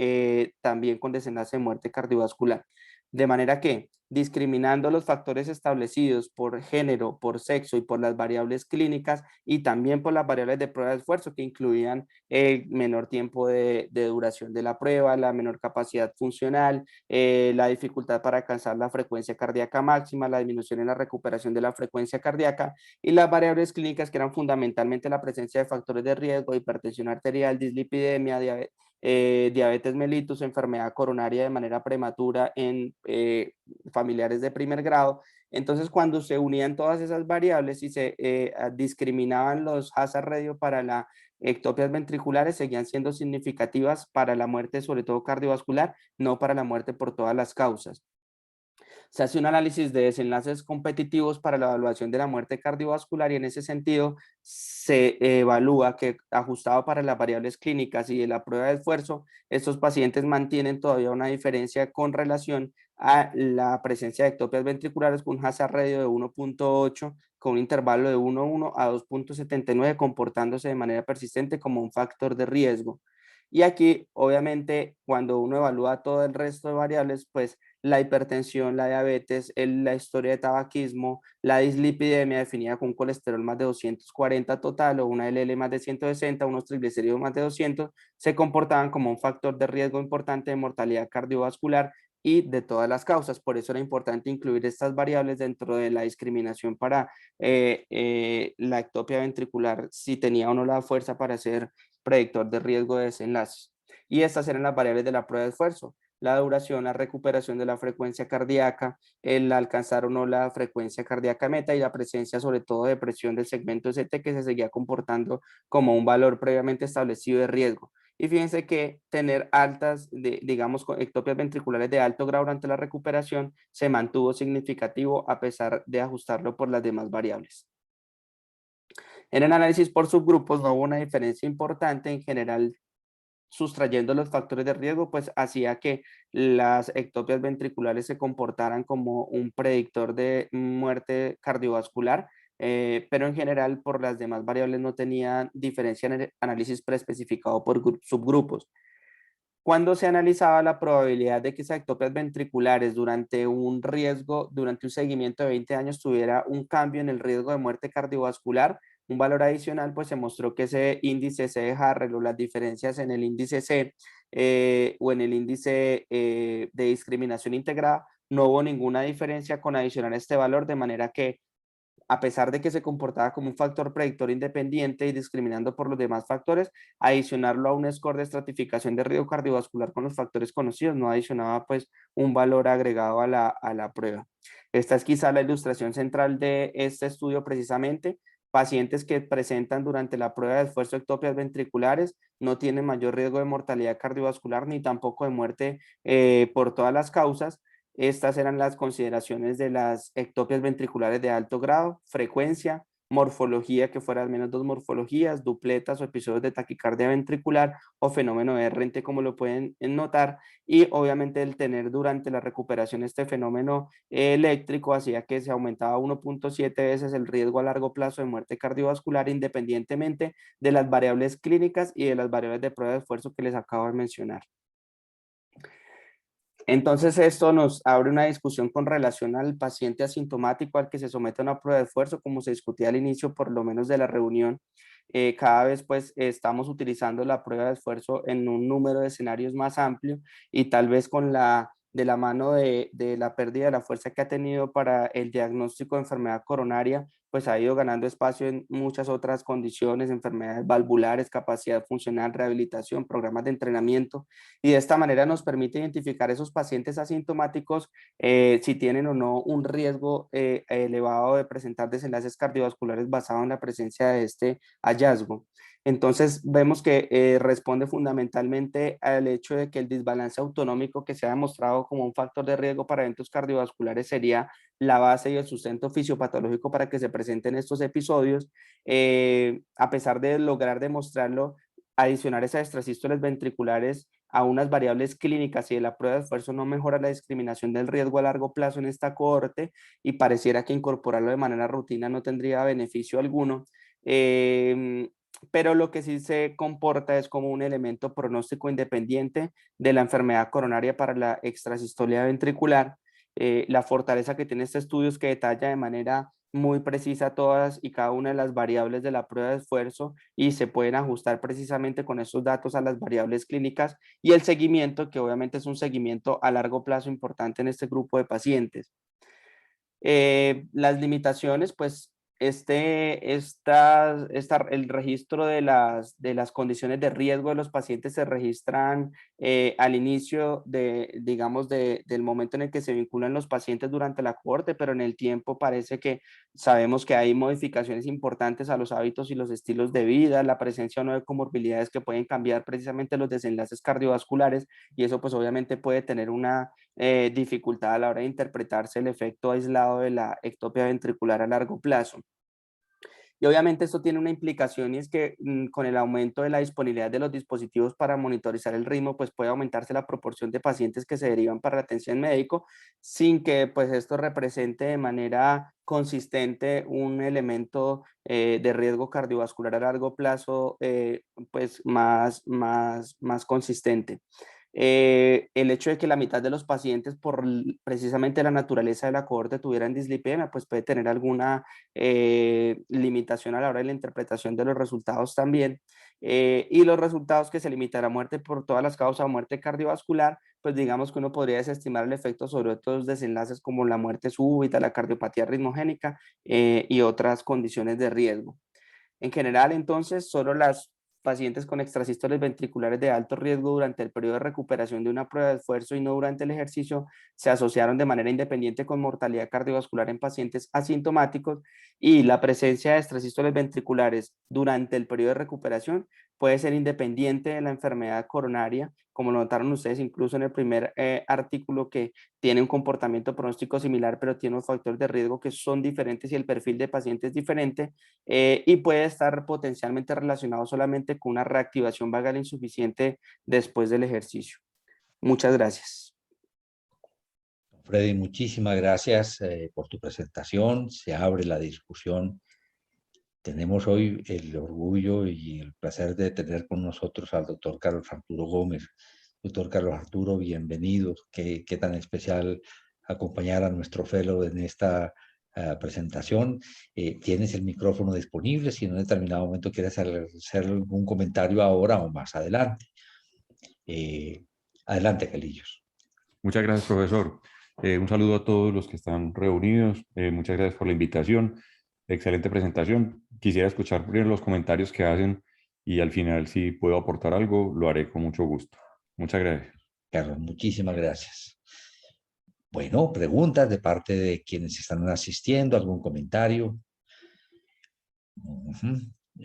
también con desenlace de muerte cardiovascular. De manera que discriminando los factores establecidos por género, por sexo y por las variables clínicas y también por las variables de prueba de esfuerzo que incluían el menor tiempo de duración de la prueba, la menor capacidad funcional, la dificultad para alcanzar la frecuencia cardíaca máxima, la disminución en la recuperación de la frecuencia cardíaca y las variables clínicas que eran fundamentalmente la presencia de factores de riesgo, hipertensión arterial, dislipidemia, diabetes mellitus, enfermedad coronaria de manera prematura en familiares de primer grado. Entonces, cuando se unían todas esas variables y se discriminaban los hazard radio para la ectopias ventriculares, seguían siendo significativas para la muerte, sobre todo cardiovascular, no para la muerte por todas las causas. Se hace un análisis de desenlaces competitivos para la evaluación de la muerte cardiovascular y en ese sentido se evalúa que ajustado para las variables clínicas y de la prueba de esfuerzo, estos pacientes mantienen todavía una diferencia con relación a la presencia de ectopias ventriculares con un hazard radio de 1.8 con un intervalo de 1.1 a 2.79 comportándose de manera persistente como un factor de riesgo. Y aquí, obviamente, cuando uno evalúa todo el resto de variables, pues la hipertensión, la diabetes, la historia de tabaquismo, la dislipidemia definida con un colesterol más de 240 total o una LL más de 160, unos triglicéridos más de 200, se comportaban como un factor de riesgo importante de mortalidad cardiovascular y de todas las causas. Por eso era importante incluir estas variables dentro de la discriminación para la ectopia ventricular, si tenía o no la fuerza para ser predictor de riesgo de desenlaces. Y estas eran las variables de la prueba de esfuerzo. la duración, la recuperación de la frecuencia cardíaca, el alcanzar o no la frecuencia cardíaca meta y la presencia sobre todo de presión del segmento ST que se seguía comportando como un valor previamente establecido de riesgo. Y fíjense que tener altas, digamos, ectopias ventriculares de alto grado durante la recuperación se mantuvo significativo a pesar de ajustarlo por las demás variables. En el análisis por subgrupos no hubo una diferencia importante. En general, sustrayendo los factores de riesgo, pues hacía que las ectopias ventriculares se comportaran como un predictor de muerte cardiovascular, pero en general por las demás variables no tenía diferencia en el análisis preespecificado por subgrupos. Cuando se analizaba la probabilidad de que esas ectopias ventriculares durante un riesgo, durante un seguimiento de 20 años tuviera un cambio en el riesgo de muerte cardiovascular, un valor adicional, pues se mostró que ese índice C de Harrell o las diferencias en el índice C o en el índice de discriminación integrada, no hubo ninguna diferencia con adicionar este valor, de manera que a pesar de que se comportaba como un factor predictor independiente y discriminando por los demás factores, adicionarlo a un score de estratificación de riesgo cardiovascular con los factores conocidos, no adicionaba pues un valor agregado a la prueba. Esta es quizá la ilustración central de este estudio precisamente. Pacientes que presentan durante la prueba de esfuerzo ectopias ventriculares no tienen mayor riesgo de mortalidad cardiovascular ni tampoco de muerte por todas las causas. Estas eran las consideraciones de las ectopias ventriculares de alto grado, frecuencia, morfología, que fuera al menos 2 morfologías, dupletas o episodios de taquicardia ventricular o fenómeno de RNT, como lo pueden notar, y obviamente el tener durante la recuperación este fenómeno eléctrico hacía que se aumentaba 1.7 veces el riesgo a largo plazo de muerte cardiovascular, independientemente de las variables clínicas y de las variables de prueba de esfuerzo que les acabo de mencionar. Entonces, esto nos abre una discusión con relación al paciente asintomático al que se somete a una prueba de esfuerzo, como se discutía al inicio, por lo menos de la reunión. Cada vez pues estamos utilizando la prueba de esfuerzo en un número de escenarios más amplio y tal vez de la mano de la pérdida de la fuerza que ha tenido para el diagnóstico de enfermedad coronaria, pues ha ido ganando espacio en muchas otras condiciones, enfermedades valvulares, capacidad funcional, rehabilitación, programas de entrenamiento, y de esta manera nos permite identificar esos pacientes asintomáticos si tienen o no un riesgo elevado de presentar desenlaces cardiovasculares basado en la presencia de este hallazgo. Entonces vemos que responde fundamentalmente al hecho de que el desbalance autonómico que se ha demostrado como un factor de riesgo para eventos cardiovasculares sería la base y el sustento fisiopatológico para que se presenten estos episodios. A pesar de lograr demostrarlo, adicionar esas extrasístoles ventriculares a unas variables clínicas y de la prueba de esfuerzo no mejora la discriminación del riesgo a largo plazo en esta cohorte y pareciera que incorporarlo de manera rutina no tendría beneficio alguno. Pero lo que sí se comporta es como un elemento pronóstico independiente de la enfermedad coronaria para la extrasistolia ventricular. La fortaleza que tiene este estudio es que detalla de manera muy precisa todas y cada una de las variables de la prueba de esfuerzo y se pueden ajustar precisamente con esos datos a las variables clínicas y el seguimiento, que obviamente es un seguimiento a largo plazo importante en este grupo de pacientes. Las limitaciones, pues el registro de las condiciones de riesgo de los pacientes se registran al inicio digamos, del momento en el que se vinculan los pacientes durante la cohorte, pero en el tiempo parece que sabemos que hay modificaciones importantes a los hábitos y los estilos de vida, la presencia o no de comorbilidades que pueden cambiar precisamente los desenlaces cardiovasculares y eso pues obviamente puede tener una dificultad a la hora de interpretarse el efecto aislado de la ectopia ventricular a largo plazo. Y obviamente esto tiene una implicación y es que con el aumento de la disponibilidad de los dispositivos para monitorizar el ritmo, pues puede aumentarse la proporción de pacientes que se derivan para la atención médico sin que pues esto represente de manera consistente un elemento de riesgo cardiovascular a largo plazo pues más consistente. El hecho de que la mitad de los pacientes por precisamente la naturaleza de la cohorte tuvieran dislipidemia, pues puede tener alguna limitación a la hora de la interpretación de los resultados también. Y los resultados que se limitan a la muerte por todas las causas o muerte cardiovascular, pues digamos que uno podría desestimar el efecto sobre otros desenlaces como la muerte súbita, la cardiopatía ritmogénica y otras condiciones de riesgo. En general, entonces, solo las pacientes con extrasístoles ventriculares de alto riesgo durante el periodo de recuperación de una prueba de esfuerzo y no durante el ejercicio se asociaron de manera independiente con mortalidad cardiovascular en pacientes asintomáticos, y la presencia de extrasístoles ventriculares durante el periodo de recuperación puede ser independiente de la enfermedad coronaria, como lo notaron ustedes incluso en el primer artículo, que tiene un comportamiento pronóstico similar, pero tiene unos factores de riesgo que son diferentes y el perfil de paciente es diferente, y puede estar potencialmente relacionado solamente con una reactivación vagal insuficiente después del ejercicio. Muchas gracias. Freddy, muchísimas gracias por tu presentación. Se abre la discusión. Tenemos hoy el orgullo y el placer de tener con nosotros al doctor Carlos Arturo Gómez. Doctor Carlos Arturo, bienvenido. Qué tan especial acompañar a nuestro fellow en esta presentación. Tienes el micrófono disponible si en un determinado momento quieres hacer algún comentario ahora o más adelante. Adelante, Calillos. Muchas gracias, profesor. Un saludo a todos los que están reunidos. Muchas gracias por la invitación. Excelente presentación. Quisiera escuchar primero los comentarios que hacen y al final, si puedo aportar algo, lo haré con mucho gusto. Muchas gracias. Carlos, muchísimas gracias. Bueno, preguntas de parte de quienes están asistiendo, algún comentario.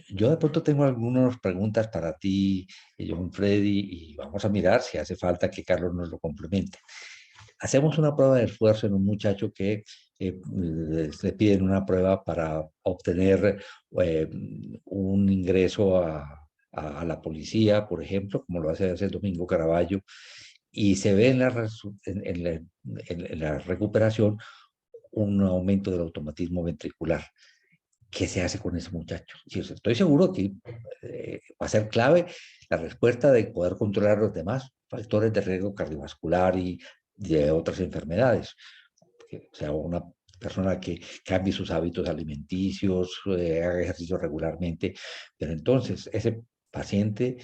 Yo de pronto tengo algunas preguntas para ti, John Freddy, y vamos a mirar si hace falta que Carlos nos lo complemente. Hacemos una prueba de esfuerzo en un muchacho que le piden una prueba para obtener un ingreso a la policía, por ejemplo, como lo hace Domingo Caraballo, y se ve en la recuperación un aumento del automatismo ventricular. ¿Qué se hace con ese muchacho? Sí, estoy seguro que va a ser clave la respuesta de poder controlar los demás factores de riesgo cardiovascular y de otras enfermedades. O sea, una persona que cambie sus hábitos alimenticios, haga ejercicio regularmente, pero entonces ese paciente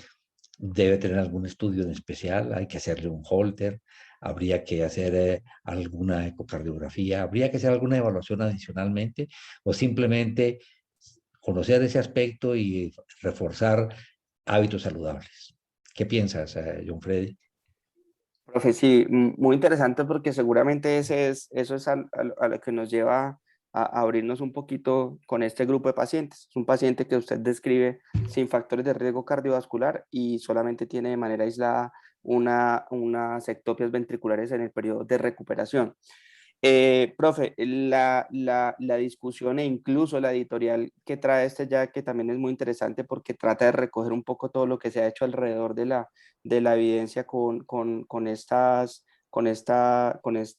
debe tener algún estudio en especial, hay que hacerle un holter, habría que hacer alguna ecocardiografía, habría que hacer alguna evaluación adicionalmente, o simplemente conocer ese aspecto y reforzar hábitos saludables. ¿Qué piensas, John Freddy? Profe, sí, muy interesante, porque seguramente eso es a lo que nos lleva a abrirnos un poquito con este grupo de pacientes. Es un paciente que usted describe sin factores de riesgo cardiovascular y solamente tiene de manera aislada unas ectopias ventriculares en el periodo de recuperación. Profe, la discusión e incluso la editorial que trae este ya, que también es muy interesante porque trata de recoger un poco todo lo que se ha hecho alrededor de la evidencia con este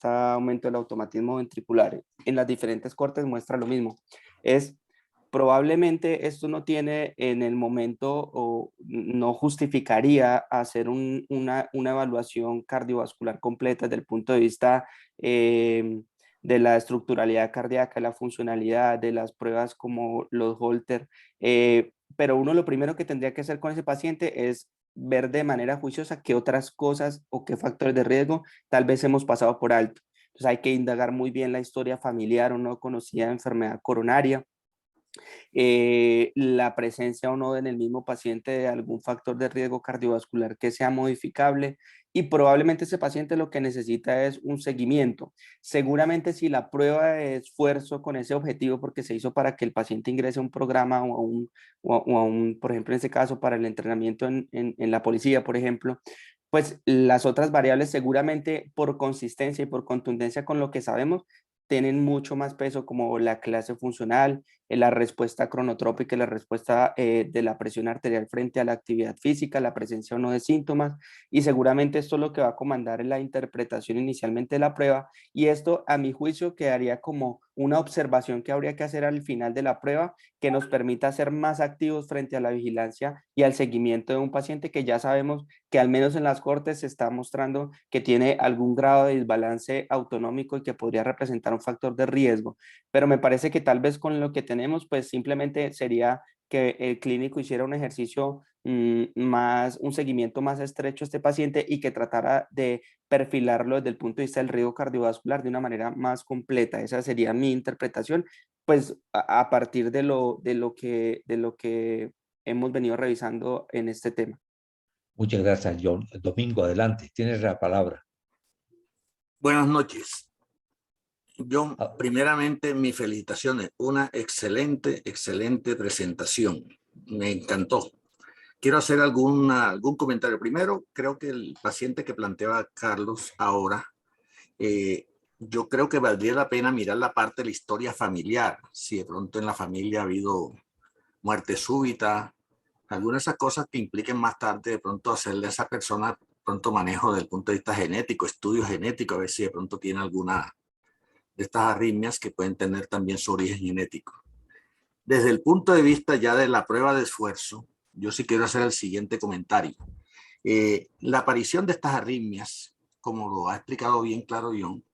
aumento del automatismo ventricular en las diferentes cortes, muestra lo mismo. Probablemente esto no tiene en el momento, o no justificaría hacer una evaluación cardiovascular completa desde el punto de vista de la estructuralidad cardíaca, la funcionalidad, de las pruebas como los Holter, pero uno lo primero que tendría que hacer con ese paciente es ver de manera juiciosa qué otras cosas o qué factores de riesgo tal vez hemos pasado por alto. Entonces hay que indagar muy bien la historia familiar o no conocida de enfermedad coronaria, la presencia o no en el mismo paciente de algún factor de riesgo cardiovascular que sea modificable, y probablemente ese paciente lo que necesita es un seguimiento. Seguramente si la prueba de esfuerzo con ese objetivo, porque se hizo para que el paciente ingrese a un programa o a un, por ejemplo, en ese caso para el entrenamiento en la policía, por ejemplo, pues las otras variables seguramente por consistencia y por contundencia con lo que sabemos tienen mucho más peso, como la clase funcional, la respuesta cronotrópica y la respuesta de la presión arterial frente a la actividad física, la presencia o no de síntomas, y seguramente esto es lo que va a comandar en la interpretación inicialmente de la prueba, y esto a mi juicio quedaría como una observación que habría que hacer al final de la prueba, que nos permita ser más activos frente a la vigilancia y al seguimiento de un paciente que ya sabemos que al menos en las cortes se está mostrando que tiene algún grado de desbalance autonómico y que podría representar un factor de riesgo. Pero me parece que tal vez con lo que tenemos, pues simplemente sería que el clínico hiciera un ejercicio un seguimiento más estrecho a este paciente y que tratara de perfilarlo desde el punto de vista del riesgo cardiovascular de una manera más completa. Esa sería mi interpretación, pues a partir de lo que hemos venido revisando en este tema. Muchas gracias, John. Domingo, adelante, tienes la palabra. Buenas noches. John, primeramente mis felicitaciones. Una excelente presentación. Me encantó. Quiero hacer algún comentario. Primero, creo que el paciente que planteaba Carlos ahora, yo creo que valdría la pena mirar la parte de la historia familiar. Si de pronto en la familia ha habido muerte súbita, algunas de esas cosas que impliquen más tarde de pronto hacerle a esa persona pronto manejo desde el punto de vista genético, estudio genético, a ver si de pronto tiene alguna de estas arritmias que pueden tener también su origen genético. Desde el punto de vista ya de la prueba de esfuerzo, yo sí quiero hacer el siguiente comentario. La aparición de estas arritmias, como lo ha explicado bien claro John,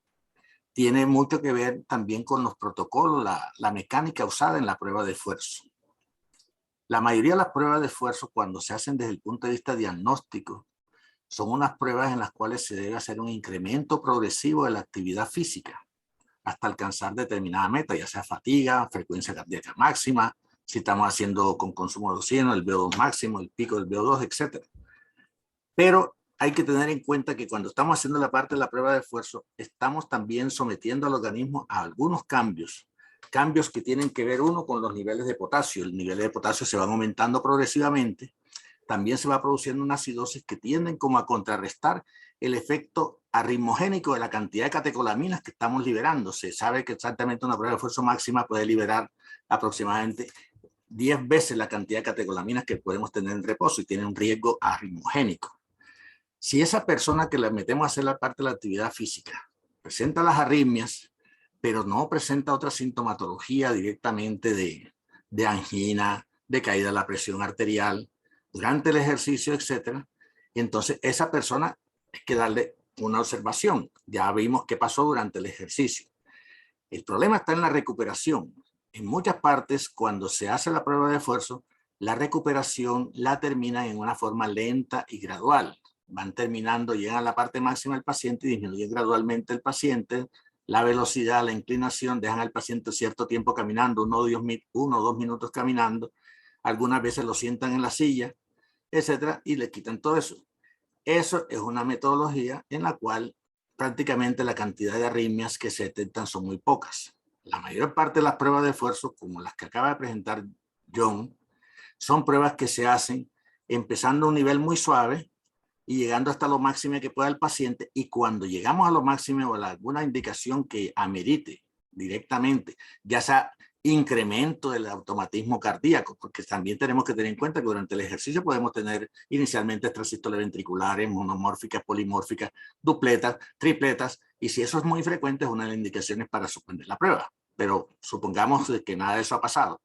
tiene mucho que ver también con los protocolos, la mecánica usada en la prueba de esfuerzo. La mayoría de las pruebas de esfuerzo, cuando se hacen desde el punto de vista diagnóstico, son unas pruebas en las cuales se debe hacer un incremento progresivo de la actividad física hasta alcanzar determinada meta, ya sea fatiga, frecuencia cardíaca máxima, si estamos haciendo con consumo de oxígeno, el VO2 máximo, el pico del VO2, etc. Pero hay que tener en cuenta que cuando estamos haciendo la parte de la prueba de esfuerzo, estamos también sometiendo al organismo a algunos cambios que tienen que ver uno con los niveles de potasio. El nivel de potasio se van aumentando progresivamente. También se va produciendo una acidosis que tienden como a contrarrestar el efecto arritmogénico de la cantidad de catecolaminas que estamos liberando. Se sabe que exactamente una prueba de esfuerzo máxima puede liberar aproximadamente 10 veces la cantidad de catecolaminas que podemos tener en reposo y tiene un riesgo arritmogénico. Si esa persona que la metemos a hacer la parte de la actividad física presenta las arritmias, pero no presenta otra sintomatología directamente de angina, de caída de la presión arterial, durante el ejercicio, etcétera, entonces esa persona hay que darle una observación. Ya vimos qué pasó durante el ejercicio. El problema está en la recuperación. En muchas partes, cuando se hace la prueba de esfuerzo, la recuperación la terminan en una forma lenta y gradual. Van terminando, llegan a la parte máxima del paciente y disminuyen gradualmente el paciente, la velocidad, la inclinación, dejan al paciente cierto tiempo caminando, 1 o 2 minutos caminando, algunas veces lo sientan en la silla, etcétera, y le quitan todo eso. Eso es una metodología en la cual prácticamente la cantidad de arritmias que se detectan son muy pocas. La mayor parte de las pruebas de esfuerzo, como las que acaba de presentar John, son pruebas que se hacen empezando a un nivel muy suave y llegando hasta lo máximo que pueda el paciente, y cuando llegamos a lo máximo o a alguna indicación que amerite directamente, ya sea incremento del automatismo cardíaco, porque también tenemos que tener en cuenta que durante el ejercicio podemos tener inicialmente extrasístoles ventriculares, monomórficas, polimórficas, dupletas, tripletas, y si eso es muy frecuente es una de las indicaciones para suspender la prueba, pero supongamos que nada de eso ha pasado.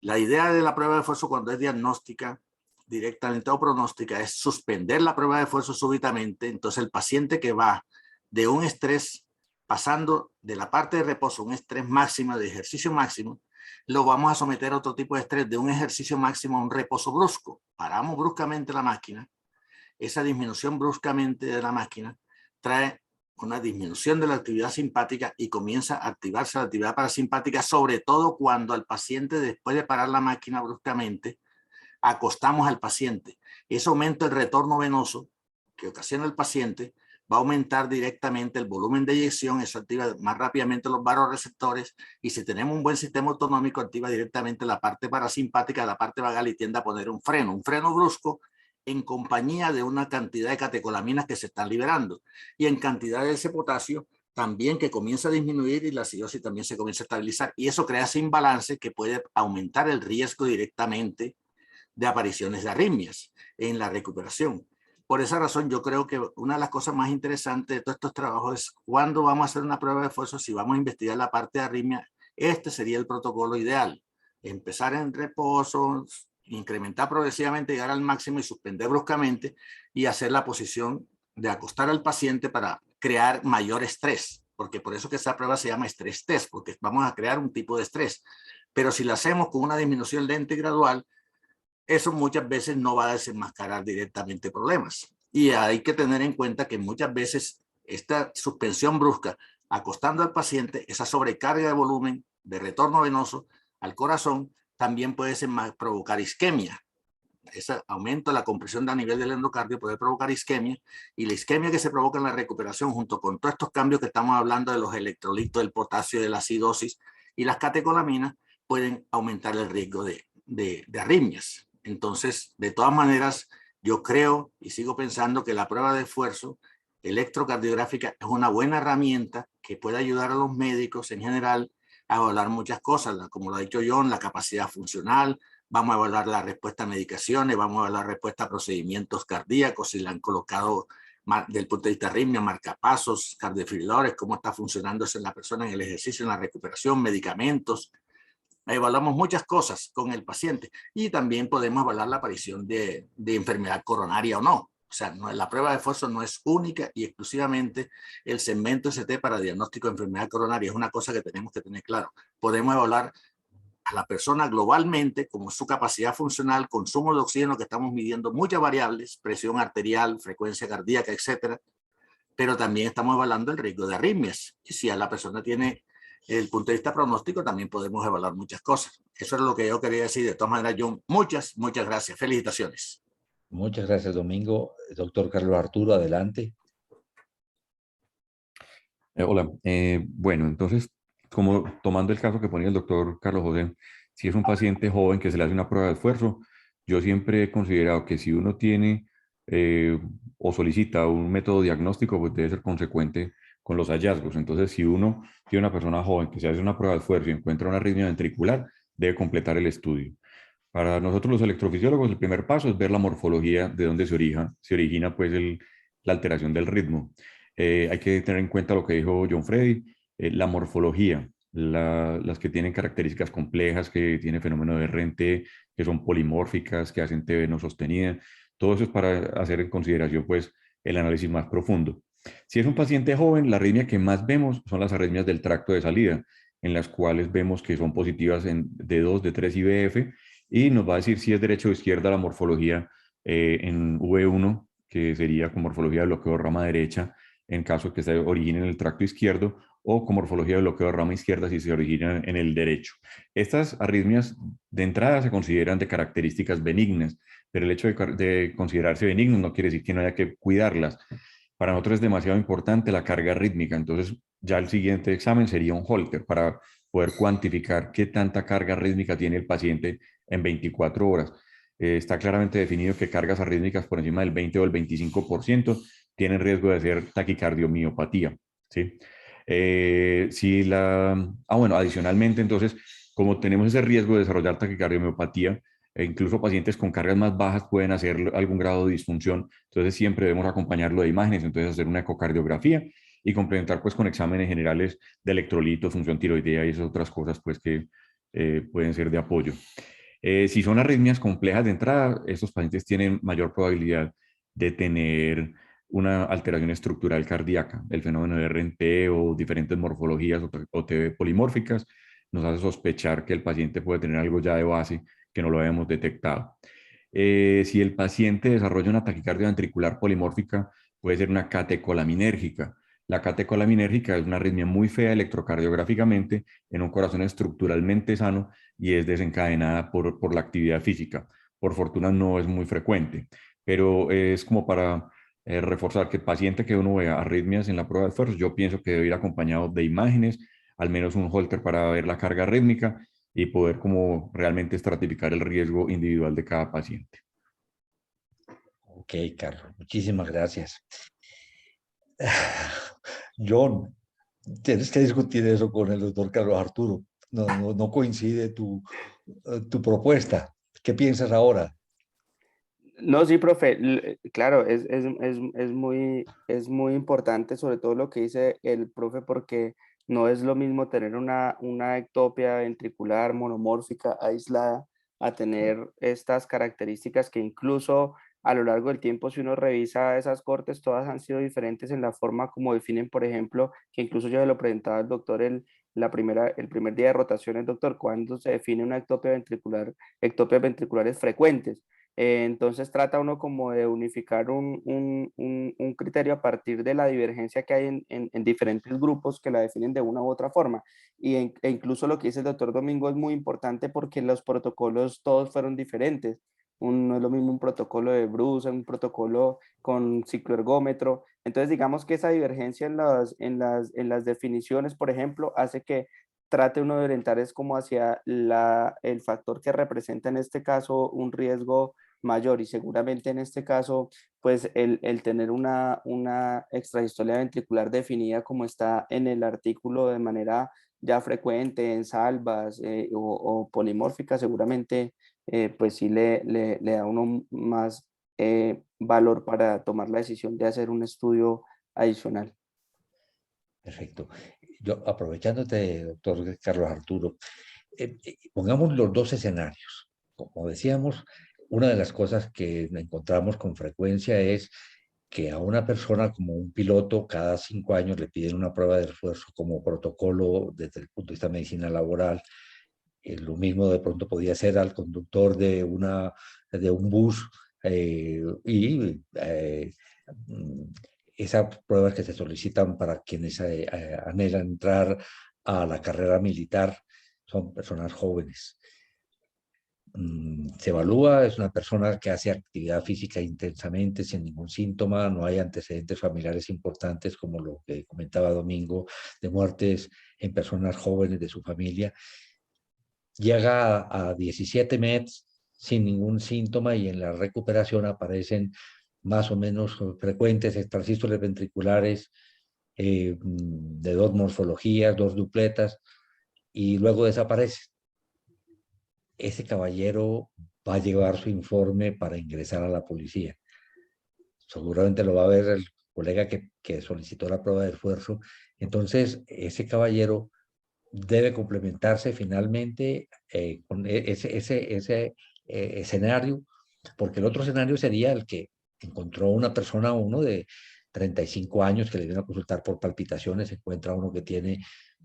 La idea de la prueba de esfuerzo cuando es diagnóstica directamente o pronóstica es suspender la prueba de esfuerzo súbitamente. Entonces el paciente que va de un estrés pasando de la parte de reposo, un estrés máximo, de ejercicio máximo, lo vamos a someter a otro tipo de estrés, de un ejercicio máximo a un reposo brusco. Paramos bruscamente la máquina. Esa disminución bruscamente de la máquina trae una disminución de la actividad simpática y comienza a activarse la actividad parasimpática, sobre todo cuando al paciente, después de parar la máquina bruscamente, acostamos al paciente. Ese aumento del retorno venoso que ocasiona el paciente va a aumentar directamente el volumen de eyección, eso activa más rápidamente los vasoreceptores, y si tenemos un buen sistema autonómico, activa directamente la parte parasimpática, la parte vagal, y tiende a poner un freno brusco en compañía de una cantidad de catecolaminas que se están liberando y en cantidad de ese potasio también que comienza a disminuir, y la acidosis también se comienza a estabilizar, y eso crea ese imbalance que puede aumentar el riesgo directamente de apariciones de arritmias en la recuperación. Por esa razón, yo creo que una de las cosas más interesantes de todos estos trabajos es cuando vamos a hacer una prueba de esfuerzo, si vamos a investigar la parte de arritmia, este sería el protocolo ideal. Empezar en reposo, incrementar progresivamente, llegar al máximo y suspender bruscamente, y hacer la posición de acostar al paciente para crear mayor estrés, porque por eso que esa prueba se llama estrés test, porque vamos a crear un tipo de estrés. Pero si la hacemos con una disminución lenta y gradual, eso muchas veces no va a desenmascarar directamente problemas. Y hay que tener en cuenta que muchas veces esta suspensión brusca, acostando al paciente, esa sobrecarga de volumen, de retorno venoso al corazón, también puede provocar isquemia. Ese aumento de la compresión a nivel del endocardio puede provocar isquemia, y la isquemia que se provoca en la recuperación, junto con todos estos cambios que estamos hablando de los electrolitos, del potasio, de la acidosis y las catecolaminas, pueden aumentar el riesgo de arritmias. Entonces, de todas maneras, yo creo y sigo pensando que la prueba de esfuerzo electrocardiográfica es una buena herramienta que puede ayudar a los médicos en general a evaluar muchas cosas, como lo ha dicho John, la capacidad funcional. Vamos a evaluar la respuesta a medicaciones, vamos a evaluar la respuesta a procedimientos cardíacos, si la han colocado desde el punto de vista de arritmia, marcapasos, cardiofibriladores, cómo está funcionando eso en la persona en el ejercicio, en la recuperación, medicamentos. Evaluamos muchas cosas con el paciente, y también podemos evaluar la aparición de enfermedad coronaria o no. O sea, la prueba de esfuerzo no es única y exclusivamente el segmento ST para diagnóstico de enfermedad coronaria. Es una cosa que tenemos que tener claro. Podemos evaluar a la persona globalmente, como su capacidad funcional, consumo de oxígeno, que estamos midiendo muchas variables, presión arterial, frecuencia cardíaca, etcétera, pero también estamos evaluando el riesgo de arritmias. Y si a la persona tiene el punto de vista pronóstico, también podemos evaluar muchas cosas. Eso es lo que yo quería decir. De todas maneras, John, muchas gracias. Felicitaciones. Muchas gracias, Domingo. Doctor Carlos Arturo, adelante. Hola, bueno, entonces, como tomando el caso que ponía el doctor Carlos José, si es un paciente joven que se le hace una prueba de esfuerzo, yo siempre he considerado que si uno tiene o solicita un método diagnóstico, pues debe ser consecuente con los hallazgos. Entonces, si uno tiene una persona joven que se hace una prueba de esfuerzo y encuentra una arritmia ventricular, debe completar el estudio. Para nosotros los electrofisiólogos, el primer paso es ver la morfología de dónde se origina pues la alteración del ritmo. Hay que tener en cuenta lo que dijo John Freddy, la morfología, las que tienen características complejas, que tiene fenómeno de RNT, que son polimórficas, que hacen TV no sostenida. Todo eso es para hacer en consideración pues el análisis más profundo. Si es un paciente joven, la arritmia que más vemos son las arritmias del tracto de salida, en las cuales vemos que son positivas de 2, de 3 IBF, y nos va a decir si es derecha o izquierda la morfología en V1, que sería con morfología de bloqueo de rama derecha, en caso de que se origine en el tracto izquierdo, o con morfología de bloqueo de rama izquierda si se origina en el derecho. Estas arritmias de entrada se consideran de características benignas, pero el hecho de considerarse benignas no quiere decir que no haya que cuidarlas. Para nosotros es demasiado importante la carga rítmica, entonces ya el siguiente examen sería un Holter para poder cuantificar qué tanta carga rítmica tiene el paciente en 24 horas. Está claramente definido que cargas arrítmicas por encima del 20 o el 25% tienen riesgo de hacer taquicardiomiopatía, ¿sí? Bueno, adicionalmente, entonces, como tenemos ese riesgo de desarrollar taquicardiomiopatía, incluso pacientes con cargas más bajas pueden hacer algún grado de disfunción, entonces siempre debemos acompañarlo de imágenes, entonces hacer una ecocardiografía y complementar pues con exámenes generales de electrolitos, función tiroidea y esas otras cosas pues que pueden ser de apoyo. Si son arritmias complejas de entrada, estos pacientes tienen mayor probabilidad de tener una alteración estructural cardíaca. El fenómeno de RNT o diferentes morfologías o TV polimórficas nos hace sospechar que el paciente puede tener algo ya de base que no lo habíamos detectado. Si el paciente desarrolla una taquicardia ventricular polimórfica, puede ser una catecolaminérgica. La catecolaminérgica es una arritmia muy fea electrocardiográficamente en un corazón estructuralmente sano y es desencadenada por la actividad física. Por fortuna no es muy frecuente, pero es como para reforzar que el paciente que uno vea arritmias en la prueba de esfuerzo, yo pienso que debe ir acompañado de imágenes, al menos un Holter para ver la carga rítmica y poder como realmente estratificar el riesgo individual de cada paciente. Ok, Carlos, muchísimas gracias. John, tienes que discutir eso con el doctor Carlos Arturo. No coincide tu propuesta. ¿Qué piensas ahora? No, sí, profe, claro, es muy importante, sobre todo lo que dice el profe, porque no es lo mismo tener una ectopia ventricular monomórfica aislada a tener estas características que incluso a lo largo del tiempo, si uno revisa esas cortes, todas han sido diferentes en la forma como definen, por ejemplo, que incluso yo se lo presentaba al doctor el primer día de rotación, el doctor, cuando se define una ectopias ventriculares frecuentes. Entonces trata uno como de unificar un criterio a partir de la divergencia que hay en diferentes grupos que la definen de una u otra forma. E incluso lo que dice el doctor Domingo es muy importante porque los protocolos todos fueron diferentes. No es lo mismo un protocolo de Bruce, un protocolo con cicloergómetro. Entonces digamos que esa divergencia en las definiciones, por ejemplo, hace que trate uno de orientar es como hacia el factor que representa en este caso un riesgo mayor, y seguramente en este caso pues el tener una extrahistolia ventricular definida como está en el artículo de manera ya frecuente en salvas o polimórfica, seguramente pues sí le da a uno más valor para tomar la decisión de hacer un estudio adicional. Perfecto. Yo, aprovechándote, doctor Carlos Arturo, pongamos los dos escenarios. Como decíamos, una de las cosas que encontramos con frecuencia es que a una persona como un piloto cada 5 años le piden una prueba de esfuerzo como protocolo desde el punto de vista de medicina laboral. Lo mismo de pronto podía ser al conductor de un bus y esas pruebas que se solicitan para quienes anhelan entrar a la carrera militar son personas jóvenes. Se evalúa, es una persona que hace actividad física intensamente, sin ningún síntoma, no hay antecedentes familiares importantes como lo que comentaba Domingo, de muertes en personas jóvenes de su familia. Llega a 17 METs sin ningún síntoma y en la recuperación aparecen más o menos frecuentes extrasístoles ventriculares de 2 morfologías, 2 dupletas, y luego desaparece. Ese caballero va a llevar su informe para ingresar a la policía. Seguramente lo va a ver el colega que solicitó la prueba de esfuerzo. Entonces, ese caballero debe complementarse finalmente con ese escenario, porque el otro escenario sería el que encontró una persona, uno de 35 años, que le viene a consultar por palpitaciones, encuentra uno que tiene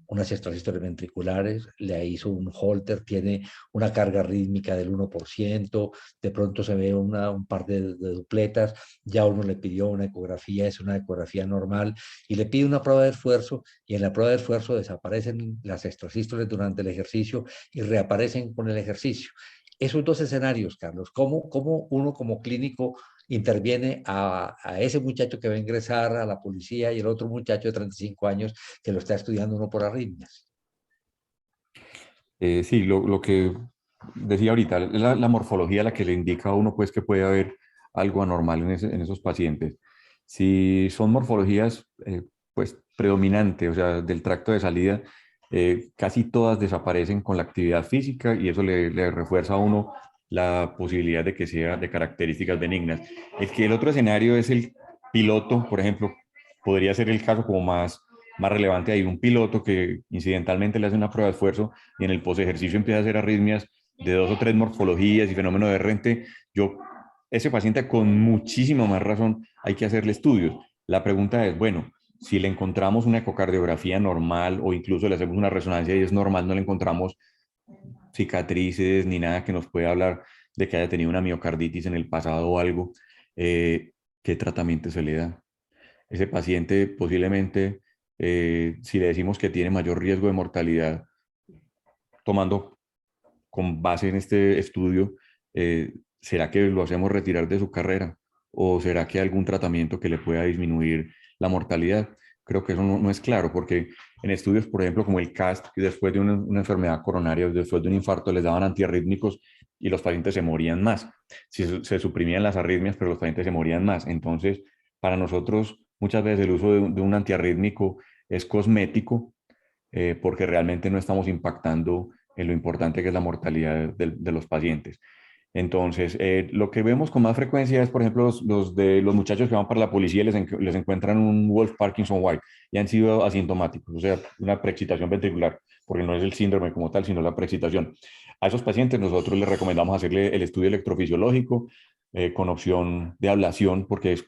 unas extrasístoles ventriculares, le hizo un Holter, tiene una carga rítmica del 1%, de pronto se ve un par de dupletas, ya uno le pidió una ecografía, es una ecografía normal, y le pide una prueba de esfuerzo, y en la prueba de esfuerzo desaparecen las extrasístoles durante el ejercicio y reaparecen con el ejercicio. Esos dos escenarios, Carlos, ¿cómo uno como clínico interviene a ese muchacho que va a ingresar a la policía y el otro muchacho de 35 años que lo está estudiando uno por arritmias? Sí, lo que decía ahorita, es la morfología la que le indica a uno pues que puede haber algo anormal en esos pacientes. Si son morfologías pues predominantes, o sea, del tracto de salida, casi todas desaparecen con la actividad física y eso le refuerza a uno la posibilidad de que sea de características benignas. El otro escenario es el piloto, por ejemplo, podría ser el caso como más relevante. Hay un piloto que incidentalmente le hace una prueba de esfuerzo y en el postejercicio empieza a hacer arritmias de 2 o 3 morfologías y fenómeno de Rente. Ese paciente con muchísima más razón hay que hacerle estudios. La pregunta es, bueno, si le encontramos una ecocardiografía normal o incluso le hacemos una resonancia y es normal, no le encontramos cicatrices ni nada que nos pueda hablar de que haya tenido una miocarditis en el pasado o algo, ¿qué tratamiento se le da? Ese paciente posiblemente, si le decimos que tiene mayor riesgo de mortalidad, tomando con base en este estudio, ¿será que lo hacemos retirar de su carrera? ¿O será que hay algún tratamiento que le pueda disminuir la mortalidad? Creo que eso no es claro, porque en estudios, por ejemplo, como el CAST, que después de una enfermedad coronaria, después de un infarto, les daban antiarrítmicos y los pacientes se morían más. Se suprimían las arritmias, pero los pacientes se morían más. Entonces, para nosotros, muchas veces el uso de un antiarrítmico es cosmético, porque realmente no estamos impactando en lo importante que es la mortalidad de los pacientes. Entonces, lo que vemos con más frecuencia es, por ejemplo, los muchachos que van para la policía les encuentran un Wolff Parkinson White y han sido asintomáticos, o sea, una preexcitación ventricular, porque no es el síndrome como tal, sino la preexcitación. A esos pacientes nosotros les recomendamos hacerle el estudio electrofisiológico con opción de ablación, porque es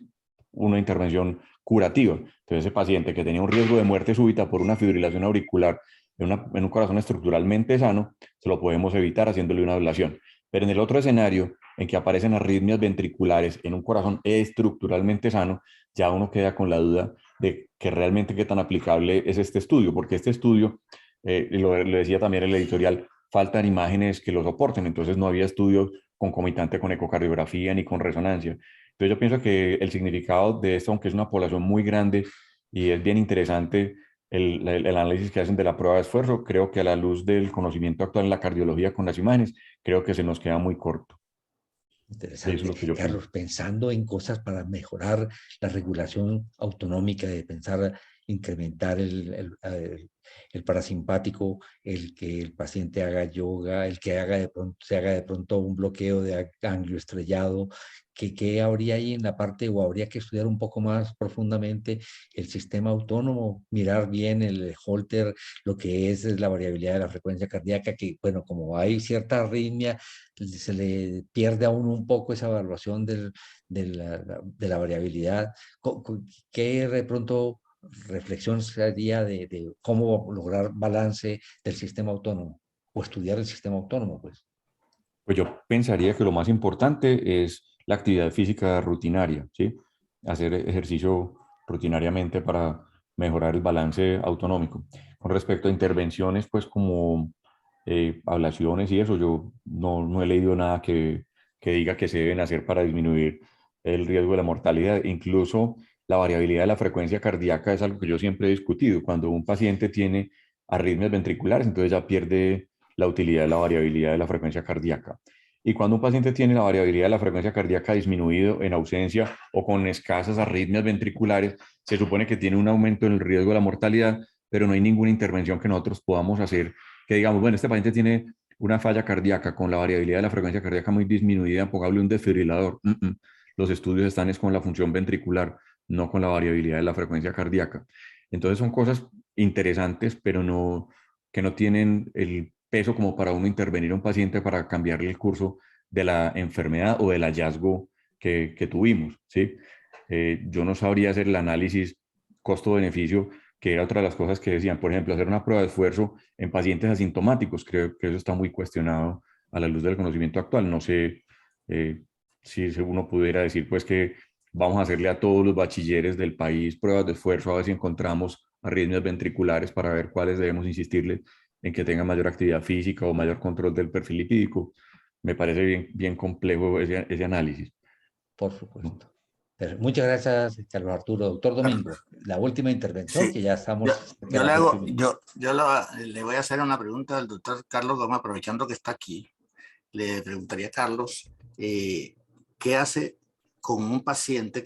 una intervención curativa. Entonces, ese paciente que tenía un riesgo de muerte súbita por una fibrilación auricular en un corazón estructuralmente sano, se lo podemos evitar haciéndole una ablación. Pero en el otro escenario, en que aparecen arritmias ventriculares en un corazón estructuralmente sano, ya uno queda con la duda de que realmente qué tan aplicable es este estudio, porque este estudio, lo decía también el editorial, faltan imágenes que lo soporten, entonces no había estudio concomitante con ecocardiografía ni con resonancia. Entonces yo pienso que el significado de esto, aunque es una población muy grande y es bien interesante el análisis que hacen de la prueba de esfuerzo, creo que a la luz del conocimiento actual en la cardiología con las imágenes, creo que se nos queda muy corto. Eso es Interesante. lo que yo Carlos, pienso. pensando en cosas para mejorar la regulación autonómica, de pensar incrementar el parasimpático, el que el paciente haga yoga, el que haga de pronto, se haga de pronto un bloqueo de ganglio estrellado, ¿qué habría ahí en la parte, o habría que estudiar un poco más profundamente el sistema autónomo, mirar bien el Holter, lo que es la variabilidad de la frecuencia cardíaca, que bueno, como hay cierta arritmia, se le pierde a uno un poco esa evaluación de la variabilidad? ¿Qué de pronto reflexión sería de cómo lograr balance del sistema autónomo o estudiar el sistema autónomo, pues? Pues yo pensaría que lo más importante es la actividad física rutinaria, ¿sí? Hacer ejercicio rutinariamente para mejorar el balance autonómico. Con respecto a intervenciones, pues como ablaciones y eso, yo no he leído nada que diga que se deben hacer para disminuir el riesgo de la mortalidad. Incluso la variabilidad de la frecuencia cardíaca es algo que yo siempre he discutido. Cuando un paciente tiene arritmias ventriculares, entonces ya pierde la utilidad de la variabilidad de la frecuencia cardíaca. Y cuando un paciente tiene la variabilidad de la frecuencia cardíaca disminuido en ausencia o con escasas arritmias ventriculares, se supone que tiene un aumento en el riesgo de la mortalidad, pero no hay ninguna intervención que nosotros podamos hacer que digamos, bueno, este paciente tiene una falla cardíaca con la variabilidad de la frecuencia cardíaca muy disminuida, póngale un desfibrilador. Los estudios están es con la función ventricular, no con la variabilidad de la frecuencia cardíaca. Entonces son cosas interesantes, pero no, que no tienen el peso como para uno intervenir a un paciente para cambiarle el curso de la enfermedad o del hallazgo que tuvimos, ¿sí? Yo no sabría hacer el análisis costo-beneficio, que era otra de las cosas que decían, por ejemplo, hacer una prueba de esfuerzo en pacientes asintomáticos. Creo que eso está muy cuestionado a la luz del conocimiento actual. No sé si uno pudiera decir pues que vamos a hacerle a todos los bachilleres del país pruebas de esfuerzo a ver si encontramos arritmias ventriculares para ver cuáles debemos insistirles en que tengan mayor actividad física o mayor control del perfil lipídico. Me parece bien complejo ese análisis. Por supuesto. Pero muchas gracias, Carlos Arturo. Doctor Domingo, la última intervención, Sí, que ya estamos cerca de yo le las hago, 8:30. le voy a hacer una pregunta al doctor Carlos Doma, aprovechando que está aquí. Le preguntaría a Carlos, ¿qué hace con un paciente,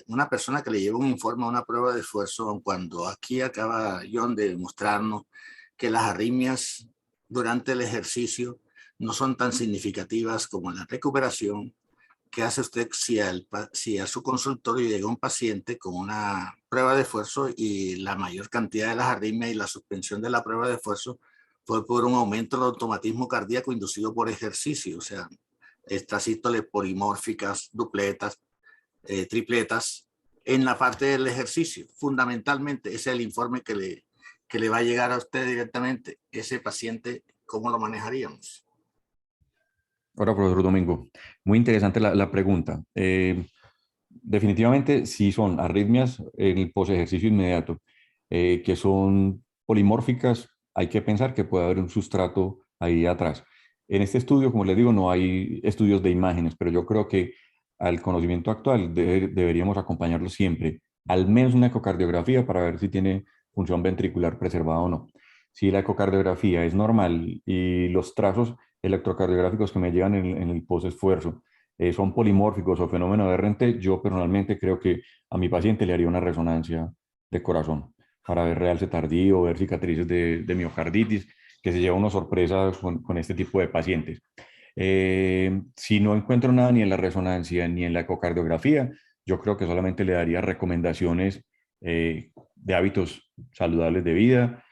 una persona que le lleva un informe a una prueba de esfuerzo, cuando aquí acaba John de mostrarnos que las arritmias durante el ejercicio no son tan significativas como en la recuperación? ¿Qué hace usted si a su consultorio llega un paciente con una prueba de esfuerzo y la mayor cantidad de las arritmias y la suspensión de la prueba de esfuerzo fue por un aumento del automatismo cardíaco inducido por ejercicio? O sea, estas sístoles polimórficas, dupletas, tripletas, en la parte del ejercicio. Fundamentalmente, ese es el informe que le va a llegar a usted directamente. Ese paciente, ¿cómo lo manejaríamos? Ahora, profesor Domingo, muy interesante la pregunta. Definitivamente, sí son arritmias en el posejercicio inmediato, que son polimórficas, hay que pensar que puede haber un sustrato ahí atrás. En este estudio, como les digo, no hay estudios de imágenes, pero yo creo que al conocimiento actual deberíamos acompañarlo siempre, al menos una ecocardiografía para ver si tiene función ventricular preservada o no. Si la ecocardiografía es normal y los trazos electrocardiográficos que me llevan en el posesfuerzo son polimórficos o fenómeno de RNT, yo personalmente creo que a mi paciente le haría una resonancia de corazón para ver realce tardío, ver cicatrices de miocarditis, que se lleva una sorpresa con este tipo de pacientes. Si no encuentro nada ni en la resonancia ni en la ecocardiografía, yo creo que solamente le daría recomendaciones de hábitos saludables de vida.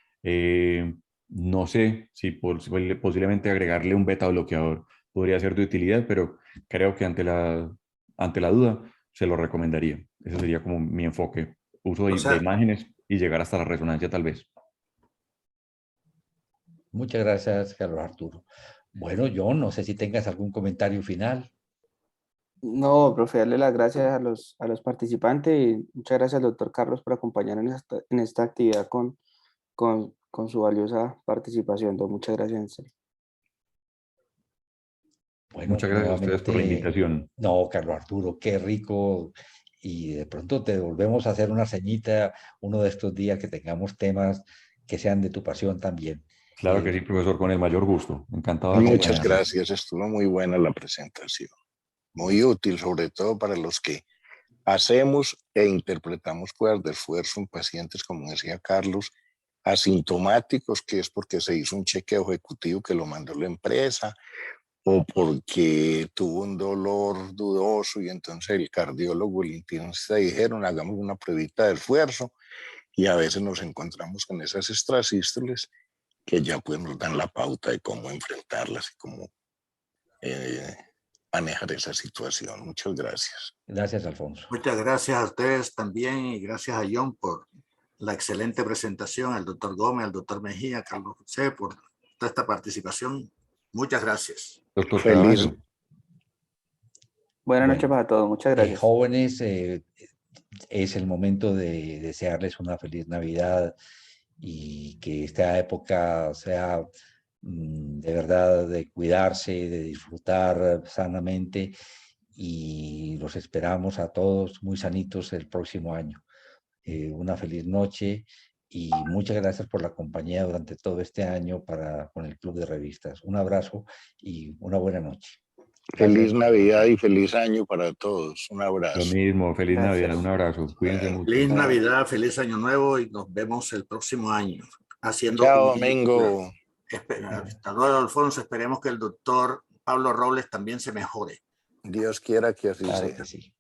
No sé si posiblemente agregarle un beta bloqueador podría ser de utilidad, pero creo que ante la duda se lo recomendaría. Ese sería como mi enfoque, uso O de sea, imágenes y llegar hasta la resonancia tal vez. Muchas gracias, Carlos Arturo. Bueno, John, no sé si tengas algún comentario final. No, profe, darle las gracias a los participantes y muchas gracias al doctor Carlos por acompañarnos en esta actividad con su valiosa participación. Muchas gracias, en serio. Bueno, Muchas gracias a ustedes por la nuevamente, invitación. no, Carlos Arturo, qué rico. Y de pronto te volvemos a hacer una ceñita uno de estos días que tengamos temas que sean de tu pasión también. Claro que sí, profesor, con el mayor gusto. Encantado de Muchas acompañarlo. gracias, estuvo muy buena la presentación. Muy útil, sobre todo para los que hacemos e interpretamos pruebas de esfuerzo en pacientes, como decía Carlos, asintomáticos, que es porque se hizo un chequeo ejecutivo que lo mandó la empresa, o porque tuvo un dolor dudoso y entonces el cardiólogo, el internista dijeron, hagamos una pruebita de esfuerzo, y a veces nos encontramos con esas extrasístoles que ya pues nos dan la pauta de cómo enfrentarlas y cómo manejar esa situación. Muchas gracias. Gracias, Alfonso. Muchas gracias a ustedes también y gracias a John por la excelente presentación, al doctor Gómez, al doctor Mejía, a Carlos José, por toda esta participación. Muchas gracias. Doctor Feliz. Caraballo. Buenas Bueno, noches para todos, muchas gracias. Jóvenes, es el momento de desearles una feliz Navidad y que esta época sea de verdad de cuidarse, de disfrutar sanamente, y los esperamos a todos muy sanitos el próximo año. Una feliz noche y muchas gracias por la compañía durante todo este año con el Club de Revistas. Un abrazo y una buena noche. Feliz Navidad y feliz año para todos. Un Lo abrazo. mismo, feliz Gracias. Navidad, un abrazo. Cuídense mucho. Feliz Navidad, feliz Año Nuevo y nos vemos el próximo año. Haciendo Chao, Domingo. Hasta luego, Alfonso. Esperemos que el doctor Pablo Robles también se mejore. Dios quiera que así Claro sea. que sí.